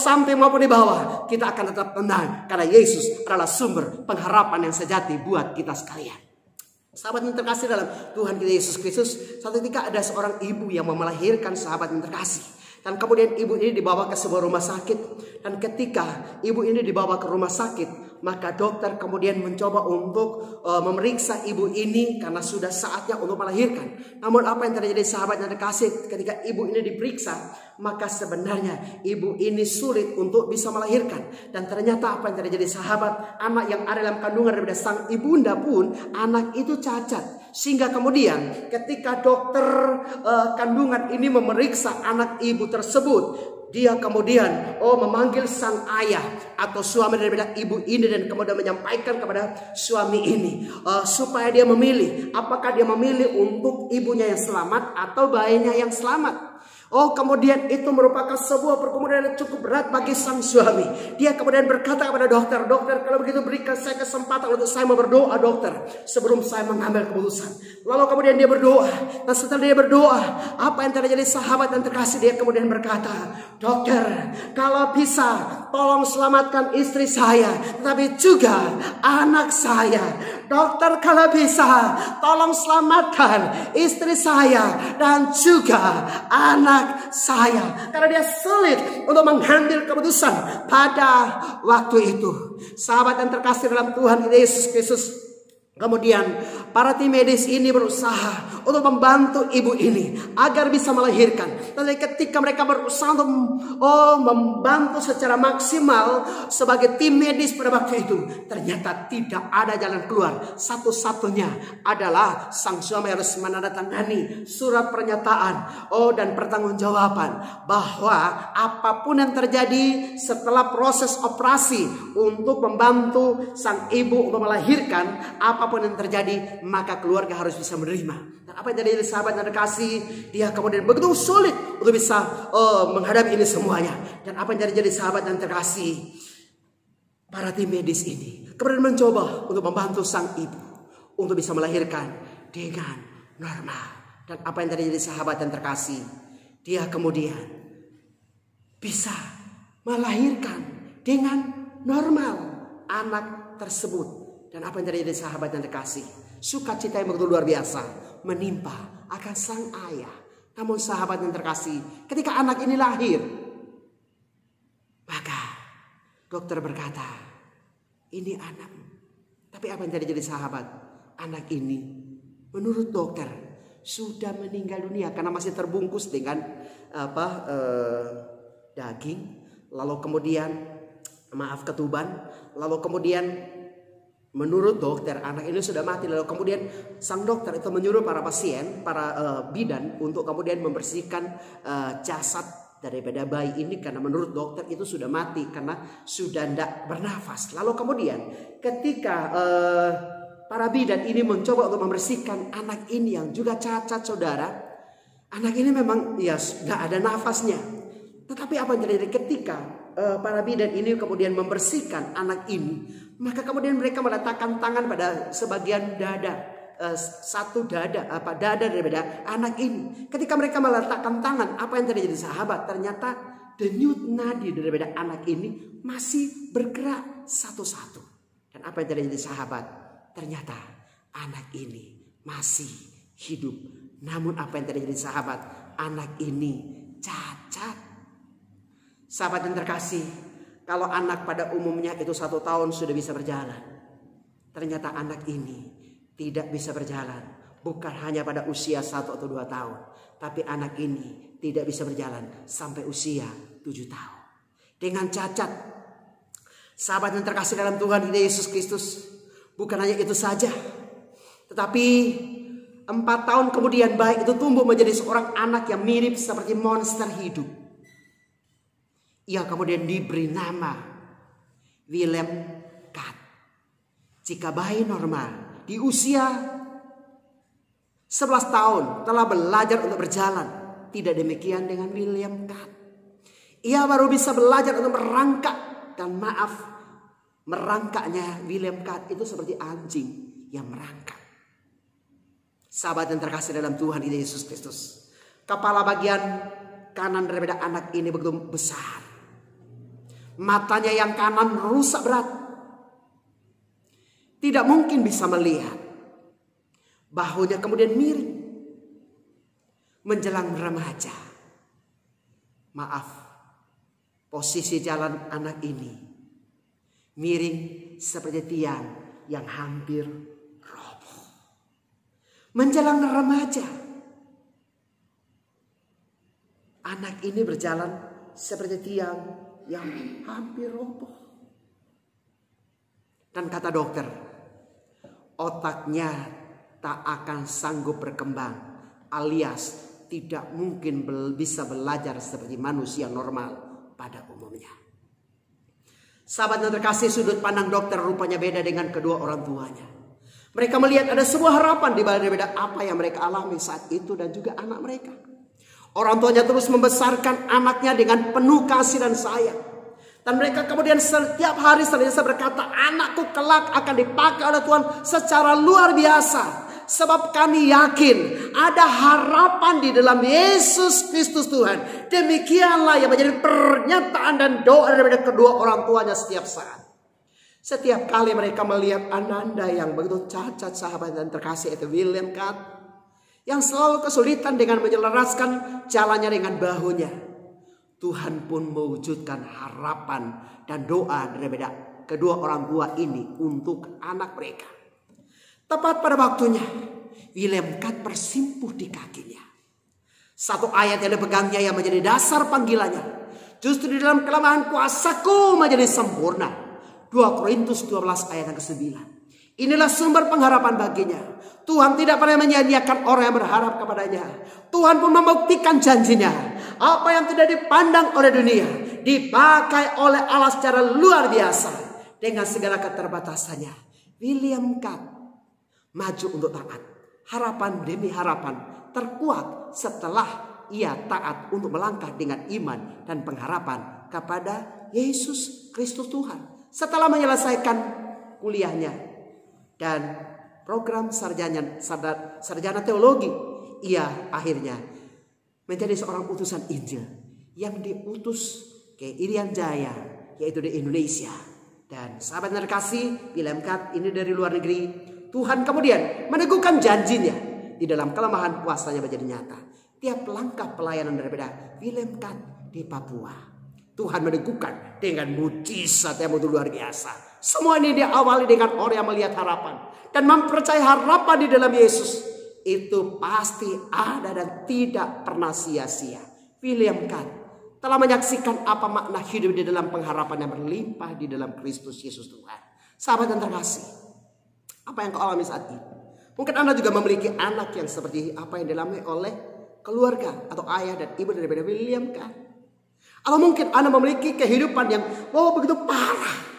samping maupun di bawah, kita akan tetap tenang. Karena Yesus adalah sumber pengharapan yang sejati buat kita sekalian. Sahabat yang terkasih dalam Tuhan kita Yesus Kristus, suatu ketika ada seorang ibu yang mau melahirkan, sahabat yang terkasih. Dan kemudian ibu ini dibawa ke sebuah rumah sakit. Dan ketika ibu ini dibawa ke rumah sakit, maka dokter kemudian mencoba untuk memeriksa ibu ini karena sudah saatnya untuk melahirkan. Namun apa yang terjadi sahabat yang terkasih, ketika ibu ini diperiksa, maka sebenarnya ibu ini sulit untuk bisa melahirkan. Dan ternyata apa yang terjadi sahabat, anak yang ada dalam kandungan daripada sang ibunda pun, anak itu cacat. Sehingga kemudian ketika dokter kandungan ini memeriksa anak ibu tersebut, dia kemudian memanggil sang ayah atau suami daripada ibu ini dan kemudian menyampaikan kepada suami ini supaya dia memilih apakah dia memilih untuk ibunya yang selamat atau bayinya yang selamat. Kemudian itu merupakan sebuah pergumulan yang cukup berat bagi sang suami. Dia kemudian berkata kepada dokter, "Dokter, kalau begitu berikan saya kesempatan untuk saya mau berdoa, dokter, sebelum saya mengambil keputusan." Lalu kemudian dia berdoa. Dan setelah dia berdoa, apa yang terjadi sahabat dan terkasih, dia kemudian berkata, "Dokter, kalau bisa tolong selamatkan istri saya, tetapi juga anak saya. Dokter, kalau bisa tolong selamatkan istri saya dan juga anak saya." Karena dia sulit untuk mengambil keputusan pada waktu itu. Sahabat yang terkasih dalam Tuhan Yesus Kristus, kemudian para tim medis ini berusaha untuk membantu ibu ini agar bisa melahirkan. Tapi ketika mereka berusaha untuk membantu secara maksimal sebagai tim medis pada waktu itu, ternyata tidak ada jalan keluar. Satu-satunya adalah sang suami harus menandatangani surat pernyataan dan pertanggungjawaban bahwa apapun yang terjadi setelah proses operasi untuk membantu sang ibu untuk melahirkan, apapun yang terjadi, maka keluarga harus bisa menerima. Dan apa yang terjadi sahabat dan terkasih, dia kemudian begitu sulit untuk bisa menghadapi ini semuanya. Dan apa yang terjadi sahabat dan terkasih, para tim medis ini kemudian mencoba untuk membantu sang ibu untuk bisa melahirkan dengan normal. Dan apa yang terjadi sahabat dan terkasih, dia kemudian bisa melahirkan dengan normal anak tersebut. Dan apa yang terjadi sahabat dan terkasih, sukacita yang begitu luar biasa menimpa akan sang ayah. Namun sahabat yang terkasih, ketika anak ini lahir, maka dokter berkata, "Ini anakmu." Tapi apa yang terjadi sahabat? Anak ini menurut dokter sudah meninggal dunia karena masih terbungkus dengan daging, lalu kemudian ketuban, lalu kemudian menurut dokter anak ini sudah mati. Lalu kemudian sang dokter itu menyuruh para pasien, para bidan untuk kemudian membersihkan jasad daripada bayi ini karena menurut dokter itu sudah mati karena sudah tidak bernafas. Lalu kemudian ketika para bidan ini mencoba untuk membersihkan anak ini yang juga cacat, saudara, anak ini memang tidak ada nafasnya. Tetapi apa yang terjadi ketika para bidan ini kemudian membersihkan anak ini, maka kemudian mereka meletakkan tangan pada sebagian dada, satu dada, dada daripada anak ini. Ketika mereka meletakkan tangan, apa yang terjadi sahabat? Ternyata denyut nadi daripada anak ini masih bergerak satu-satu. Dan apa yang terjadi sahabat? Ternyata anak ini masih hidup. Namun apa yang terjadi sahabat? Anak ini cacat. Sahabat yang terkasih, kalau anak pada umumnya itu 1 tahun sudah bisa berjalan, ternyata anak ini tidak bisa berjalan. Bukan hanya pada usia 1 atau 2 tahun, tapi anak ini tidak bisa berjalan sampai usia 7 tahun. Dengan cacat. Sahabat yang terkasih dalam Tuhan Yesus Kristus, bukan hanya itu saja, tetapi 4 tahun kemudian bayi itu tumbuh menjadi seorang anak yang mirip seperti monster hidup. Ia kemudian diberi nama Willem Kat. Jika bayi normal di usia 11 tahun telah belajar untuk berjalan, tidak demikian dengan Willem Kat. Ia baru bisa belajar untuk merangkak. Dan merangkaknya Willem Kat itu seperti anjing yang merangkak. Sahabat yang terkasih dalam Tuhan Yesus Kristus, kepala bagian kanan daripada anak ini begitu besar. Matanya yang kanan rusak berat. Tidak mungkin bisa melihat. Bahunya kemudian miring. Menjelang remaja. Posisi jalan anak ini miring seperti tiang yang hampir roboh. Menjelang remaja, anak ini berjalan seperti tiang yang hampir roboh. Dan kata dokter, otaknya tak akan sanggup berkembang, alias tidak mungkin bisa belajar seperti manusia normal pada umumnya. Sahabat yang terkasih, sudut pandang dokter rupanya beda dengan kedua orang tuanya. Mereka melihat ada sebuah harapan di balik apa yang mereka alami saat itu dan juga anak mereka. Orang tuanya terus membesarkan anaknya dengan penuh kasih dan sayang. Dan mereka kemudian setiap hari senantiasa berkata, anakku kelak akan dipakai oleh Tuhan secara luar biasa. Sebab kami yakin ada harapan di dalam Yesus Kristus Tuhan. Demikianlah yang menjadi pernyataan dan doa daripada kedua orang tuanya setiap saat. Setiap kali mereka melihat ananda yang begitu cacat, sahabat dan terkasih itu William Kat, yang selalu kesulitan dengan menyelaraskan jalannya dengan bahunya, Tuhan pun mewujudkan harapan dan doa daripada kedua orang tua ini untuk anak mereka. Tepat pada waktunya, William Kat bersimpuh di kakinya. Satu ayat yang dipegangnya yang menjadi dasar panggilannya. Justru di dalam kelemahan kuasaku menjadi sempurna. 2 Korintus 12 ayat yang ke-9. Inilah sumber pengharapan baginya. Tuhan tidak pernah menyia-nyiakan orang yang berharap kepadanya. Tuhan pun membuktikan janjinya. Apa yang tidak dipandang oleh dunia dipakai oleh Allah secara luar biasa. Dengan segala keterbatasannya, William Kat maju untuk taat. Harapan demi harapan terkuat setelah ia taat untuk melangkah dengan iman dan pengharapan kepada Yesus Kristus Tuhan. Setelah menyelesaikan kuliahnya dan program sarjana teologi, ia akhirnya menjadi seorang utusan Injil yang diutus ke Irian Jaya, yaitu di Indonesia. Dan sahabat yang terkasih, William Kat ini dari luar negeri. Tuhan kemudian meneguhkan janjinya di dalam kelemahan kuasanya menjadi nyata. Tiap langkah pelayanan daripada William Kat di Papua, Tuhan meneguhkan dengan mujizat yang begitu luar biasa. Semua ini diawali dengan orang yang melihat harapan dan mempercayai harapan di dalam Yesus. Itu pasti ada dan tidak pernah sia-sia. William Kat telah menyaksikan apa makna hidup di dalam pengharapan yang berlimpah di dalam Kristus Yesus Tuhan. Sahabat yang terkasih, apa yang kau alami saat ini? Mungkin Anda juga memiliki anak yang seperti apa yang dialami oleh keluarga atau ayah dan ibu daripada William Kat. Atau mungkin Anda memiliki kehidupan yang begitu parah.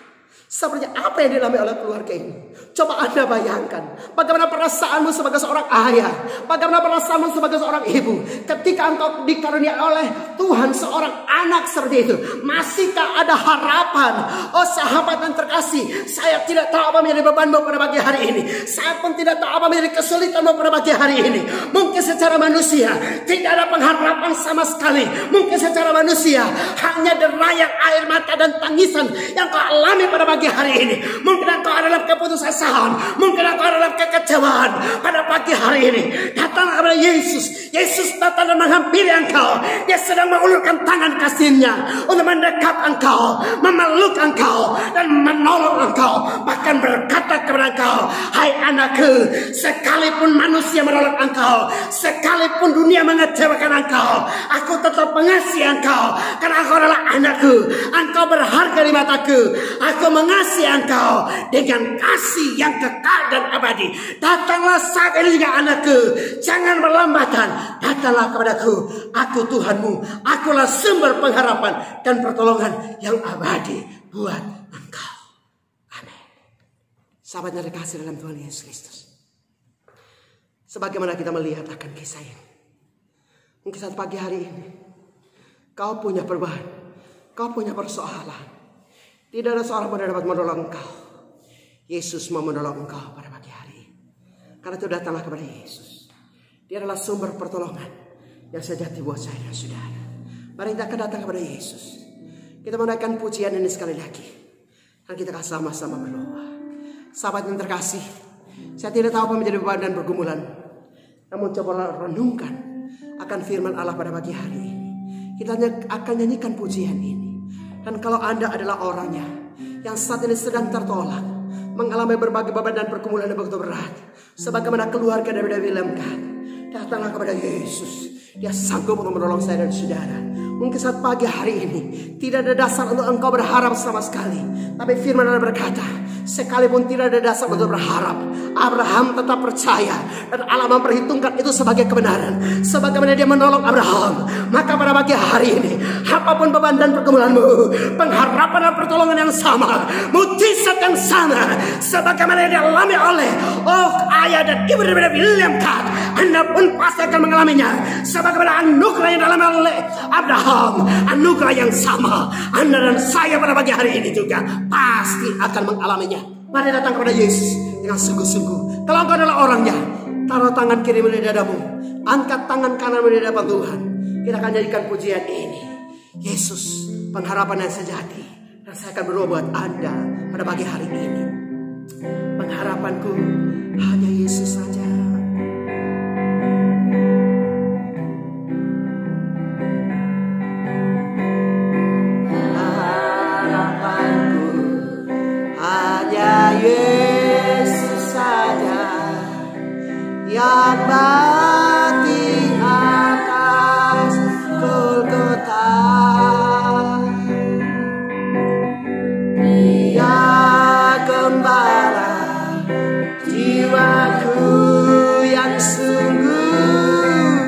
Seperti apa yang dialami oleh keluarga ini. Coba Anda bayangkan bagaimana perasaanmu sebagai seorang ayah, bagaimana perasaanmu sebagai seorang ibu ketika engkau dikaruniai oleh Tuhan seorang anak seperti itu. Masihkah ada harapan? Oh sahabat yang terkasih, saya tidak tahu apa menjadi bebanmu pada pagi hari ini. Saya pun tidak tahu apa menjadi kesulitanmu pada pagi hari ini. Mungkin secara manusia tidak ada pengharapan sama sekali. Mungkin secara manusia hanya derayan air mata dan tangisan yang kau alami pada pagi hari ini. Mungkin engkau adalah keputusasaan, mungkin engkau adalah kekecewaan pada pagi hari ini. Datanglah kepada Yesus. Yesus datang dan menghampiri engkau. Dia sedang mengulurkan tangan kasih-Nya untuk mendekat engkau, memeluk engkau dan menolong engkau. Bahkan berkata kepada engkau, hai anakku, sekalipun manusia menolak engkau, sekalipun dunia mengecewakan engkau, aku tetap mengasihi engkau karena engkau adalah anakku. Engkau berharga di mataku. Aku mengasihi engkau dengan kasih yang kekal dan abadi. Datanglah saat ini juga anakku, jangan berlambatan. Datanglah kepadaku, aku Tuhanmu. Akulah sumber pengharapan dan pertolongan yang abadi buat engkau. Amin. Sahabat yang dikasihi dalam Tuhan Yesus Kristus, sebagaimana kita melihat akan kisah ini, mungkin saat pagi hari ini kau punya perubahan, kau punya persoalan. Tidak ada seorang pun yang dapat menolong engkau. Yesus mau menolong engkau pada pagi hari ini. Karena itu datanglah kepada Yesus. Dia adalah sumber pertolongan yang sejati buat saya dan saudara. Mari kita akan datang kepada Yesus. Kita menaikkan pujian ini sekali lagi. Dan kita akan sama-sama berdoa. Sahabat yang terkasih, saya tidak tahu apa menjadi beban dan pergumulan. Namun coba renungkan akan firman Allah pada pagi hari ini. Kita akan nyanyikan pujian ini. Dan kalau Anda adalah orangnya yang saat ini sedang tertolak, mengalami berbagai beban dan pergumulan yang begitu berat, sebagaimana keluarga dari William Kat, datanglah kepada Yesus. Dia sanggup untuk menolong saya dan saudara. Mungkin saat pagi hari ini tidak ada dasar untuk engkau berharap sama sekali, tapi firman Allah berkata, Sekalipun tidak ada dasar untuk berharap, Abraham tetap percaya dan Allah memperhitungkan itu sebagai kebenaran. Sebagaimana dia menolong Abraham, maka pada pagi hari ini, apapun beban dan pergumulanmu, pengharapan dan pertolongan yang sama, mujizat yang sama, sebagaimana yang dialami oleh ayah dan ibu daripada William Card, Anda pun pasti akan mengalaminya. Sebagaimana anugerah yang dialami oleh Abraham, anugerah yang sama, Anda dan saya pada pagi hari ini juga pasti akan mengalaminya. Mari datang kepada Yesus dengan sungguh-sungguh. Kalau engkau adalah orangnya, taruh tangan kiri di dadamu, angkat tangan kanan di hadapan Tuhan. Kita akan jadikan pujian ini, Yesus pengharapan yang sejati. Dan saya akan berdoa buat Anda pada pagi hari ini. Pengharapanku hanya Yesus saja. Yesus saja yang mati atas Golgota. Dia gembala jiwaku yang sungguh.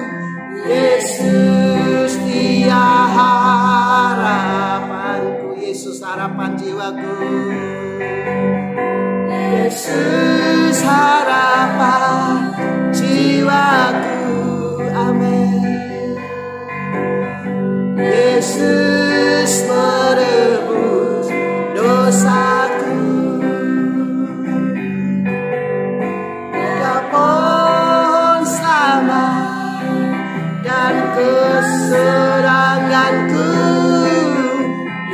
Yesus dia harapanku. Yesus harapan jiwaku. Yesus harapan jiwaku, amin. Yesus menebus dosaku. Ya pohon selamat dan kesenanganku,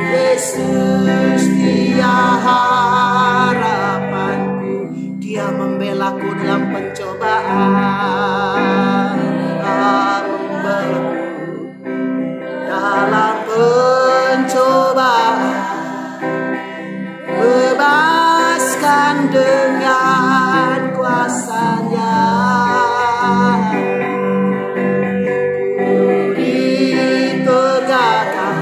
Yesus dia harapanku. Dia membelaku dalam pencobaan, membelaku dalam pencobaan, bebaskan dengan kuasa-Nya. Ditegakkan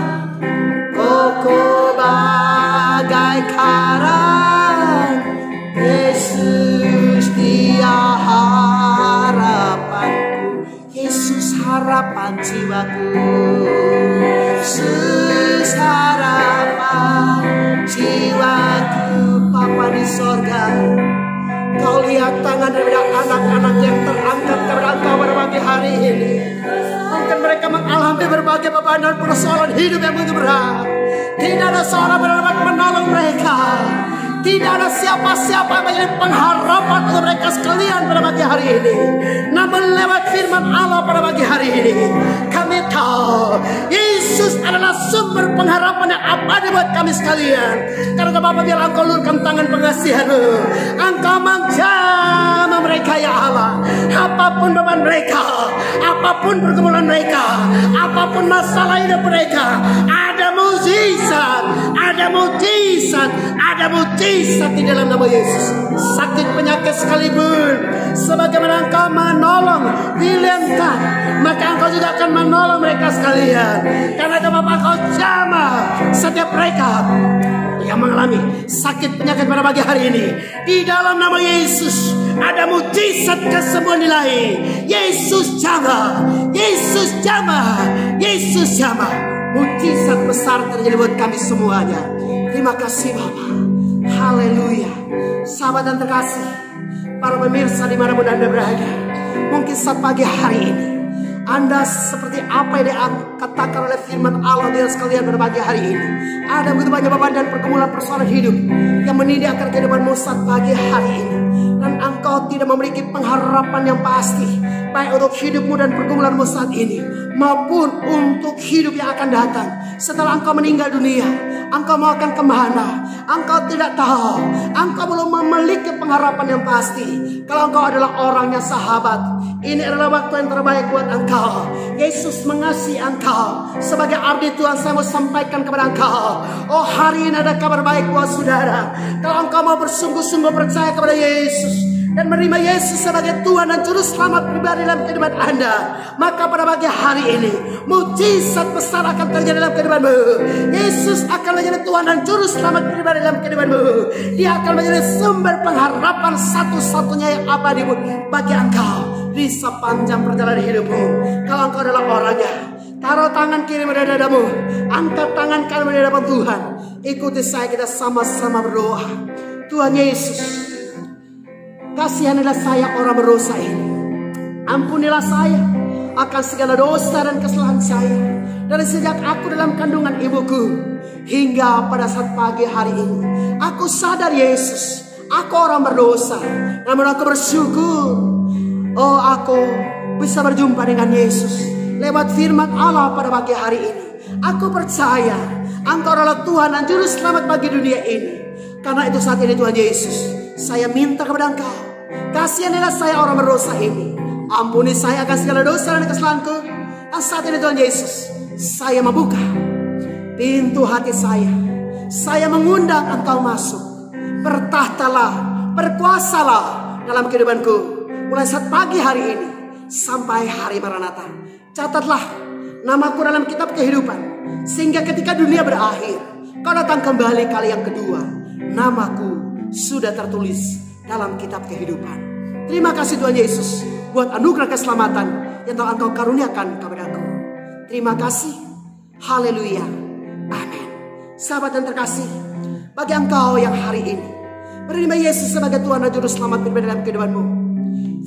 kokoh bagai karang, Yesus dia harapanku. Yesus harapan jiwaku. Yesus harapan jiwaku. Bapa di sorga, Kau lihat tangan daripada anak-anak yang terangkat kepada Engkau pada pagi hari ini. Mungkin mereka mengalami berbagai beban dan persoalan hidup yang begitu berat. Tidak ada seorang yang dapat menolong mereka. Tidak ada siapa-siapa yang menjadi pengharapan untuk mereka sekalian pada pagi hari ini. Namun lewat firman Allah pada pagi hari ini, kami tahu Yesus adalah sumber pengharapan yang abadi buat kami sekalian. Karena Bapa, biar Engkau lurkan tangan pengasihan-Mu, Engkau menjamah mereka ya Allah. Apapun beban mereka, apapun pergumulan mereka, apapun masalah hidup mereka, ada mujizat, ada mujizat, ada mujizat di dalam nama Yesus. Sakit penyakit sekalipun, sebagaimana Engkau menolong William Tan, maka Engkau juga akan menolong mereka sekalian. Karena Bapa, Engkau jamah setiap mereka yang mengalami sakit penyakit pada pagi hari ini. Di dalam nama Yesus ada mujizat kesembuhan ilahi. Yesus jamah, Yesus jamah, Yesus jamah. Mujizat besar terjadi buat kami semuanya. Terima kasih Bapa. Haleluya. Sahabat dan terkasih, para pemirsa dimanapun Anda berada, mungkin saat pagi hari ini Anda seperti apa yang dikatakan oleh firman Allah dia sekalian pada pagi hari ini. Ada begitu banyak beban dan pergumulan persoalan hidup yang menindih akan kehidupanmu saat pagi hari ini. Dan engkau tidak memiliki pengharapan yang pasti, baik untuk hidupmu dan pergumulanmu saat ini, maupun untuk hidup yang akan datang. Setelah engkau meninggal dunia, engkau mau akan kemana? Engkau tidak tahu. Engkau belum memiliki pengharapan yang pasti. Kalau engkau adalah orang yang sahabat, ini adalah waktu yang terbaik buat engkau. Yesus mengasihi engkau. Sebagai abdi Tuhan, saya mau sampaikan kepada engkau, oh, hari ini ada kabar baik buat saudara. Kalau engkau mau bersungguh-sungguh percaya kepada Yesus, dan menerima Yesus sebagai Tuhan dan Juru Selamat pribadi dalam kehidupan Anda, maka pada pagi hari ini mujizat besar akan terjadi dalam kehidupanmu. Yesus akan menjadi Tuhan dan Juru Selamat pribadi dalam kehidupanmu. Dia akan menjadi sumber pengharapan satu-satunya yang abadi bagi engkau di sepanjang perjalanan hidupmu. Kalau engkau adalah orangnya, taruh tangan kiri pada dadamu, angkat tangan kanan pada hadapan Tuhan. Ikuti saya, kita sama-sama berdoa. Tuhan Yesus, kasihanilah saya orang berdosa ini. Ampunilah saya akan segala dosa dan kesalahan saya dari sejak aku dalam kandungan ibuku hingga pada saat pagi hari ini. Aku sadar Yesus, aku orang berdosa, namun aku bersyukur, oh aku bisa berjumpa dengan Yesus lewat firman Allah pada pagi hari ini. Aku percaya Engkau adalah Tuhan dan Juru Selamat bagi dunia ini. Karena itu saat ini Tuhan Yesus, saya minta kepada Engkau, kasihanilah saya orang berdosa ini. Ampuni saya akan segala dosa dan kesalahanku. Dan saat ini Tuhan Yesus, saya membuka pintu hati saya. Saya mengundang Engkau masuk. Bertahtalah, berkuasalah dalam kehidupanku. Mulai saat pagi hari ini sampai hari Maranatha. Catatlah namaku dalam kitab kehidupan, sehingga ketika dunia berakhir, Kau datang kembali kali yang kedua, namaku sudah tertulis dalam kitab kehidupan. Terima kasih Tuhan Yesus buat anugerah keselamatan yang telah Engkau karuniakan kepadaku. Terima kasih. Haleluya. Amin. Sahabat yang terkasih, bagi engkau yang hari ini menerima Yesus sebagai Tuhan dan Juru Selamat pribadi dalam kehidupanmu,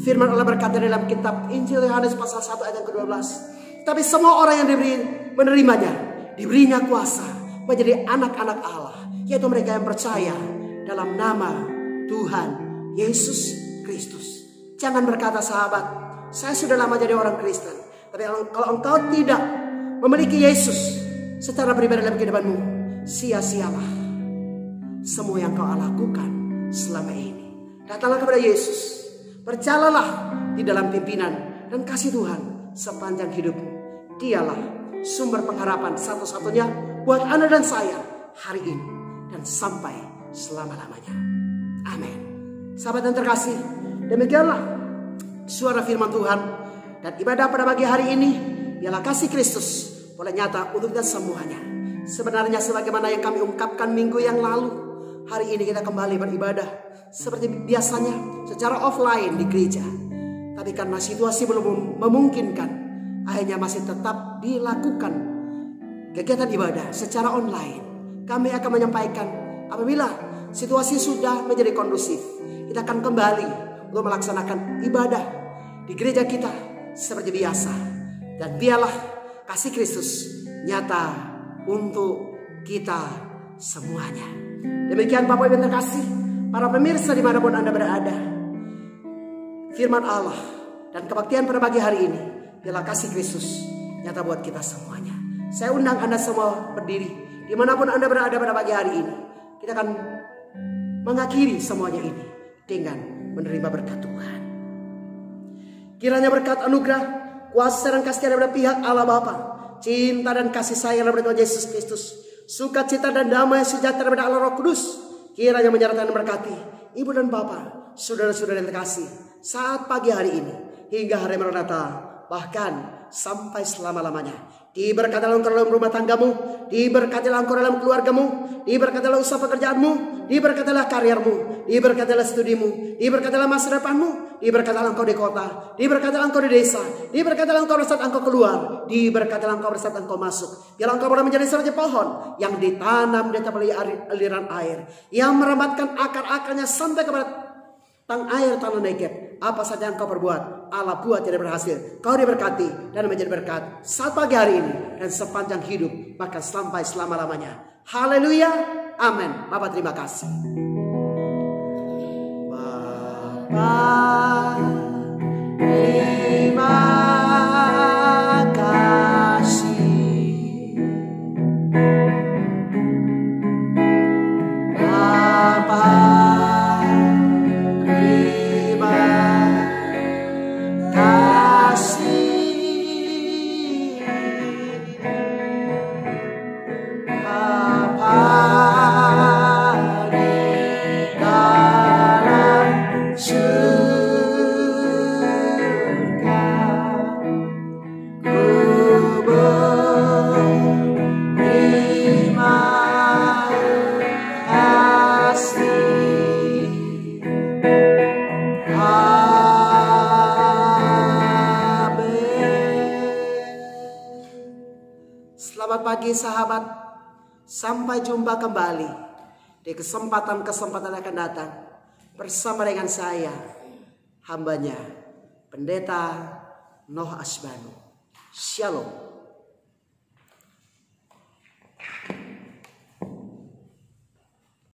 firman Allah berkata dalam kitab Injil Yohanes pasal 1 ayat yang ke-12, tapi semua orang yang menerimanya diberinya kuasa menjadi anak-anak Allah, yaitu mereka yang percaya dalam nama Tuhan Yesus Kristus. Jangan berkata sahabat, saya sudah lama jadi orang Kristen. Tapi kalau engkau tidak memiliki Yesus secara pribadi dalam kehidupanmu, sia-sialah semua yang kau lakukan selama ini. Datanglah kepada Yesus, berjalanlah di dalam pimpinan dan kasih Tuhan sepanjang hidupmu. Dialah sumber pengharapan satu-satunya buat Anda dan saya hari ini dan sampai selama-lamanya. Amin. Sahabat yang terkasih, demikianlah suara firman Tuhan, dan ibadah pada pagi hari ini ialah kasih Kristus boleh nyata untuk kita semuanya. Sebenarnya sebagaimana yang kami ungkapkan minggu yang lalu, hari ini kita kembali beribadah seperti biasanya secara offline di gereja. Tapi karena situasi belum memungkinkan, akhirnya masih tetap dilakukan kegiatan ibadah secara online. Kami akan menyampaikan apabila situasi sudah menjadi kondusif, kita akan kembali untuk melaksanakan ibadah di gereja kita seperti biasa. Dan biarlah kasih Kristus nyata untuk kita semuanya. Demikian Bapak Ibu yang terkasih, para pemirsa dimanapun Anda berada, firman Allah dan kebaktian pada pagi hari ini biarlah kasih Kristus nyata buat kita semuanya. Saya undang Anda semua berdiri dimanapun Anda berada pada pagi hari ini. Kita akan mengakhiri semuanya ini dengan menerima berkat Tuhan. Kiranya berkat anugerah, kuasa dan kasih daripada pihak Allah Bapa, cinta dan kasih sayang daripada Tuhan Yesus Kristus, sukacita dan damai sejahtera daripada Allah Roh Kudus, kiranya menyertai dan berkati ibu dan bapak, saudara-saudara yang terkasih, saat pagi hari ini hingga hari Maranatha, bahkan sampai selama-lamanya. Diberkatilah engkau dalam rumah tanggamu, diberkatilah engkau dalam keluargamu, diberkatilah usaha pekerjaanmu, diberkatilah karirmu, diberkatilah studimu, diberkatilah masa depanmu, diberkatilah engkau di kota, diberkatilah engkau di desa, diberkatilah engkau pada saat engkau keluar, diberkatilah engkau pada saat engkau masuk. Biarlah engkau boleh menjadi seperti pohon yang ditanam di tepi aliran air, yang merambatkan akar-akarnya sampai kepada air tanah Negeb. Apa saja yang kau perbuat, Allah buat jadi berhasil. Kau diberkati dan menjadi berkat saat pagi hari ini dan sepanjang hidup, bahkan sampai selama-lamanya. Haleluya, amin. Bapak terima kasih. Bapak terima kasih. Bapak dalam Selamat pagi sahabat. Sampai jumpa kembali di kesempatan-kesempatan yang akan datang bersama dengan saya, hambanya, Pendeta Noh Asbanu. Shalom.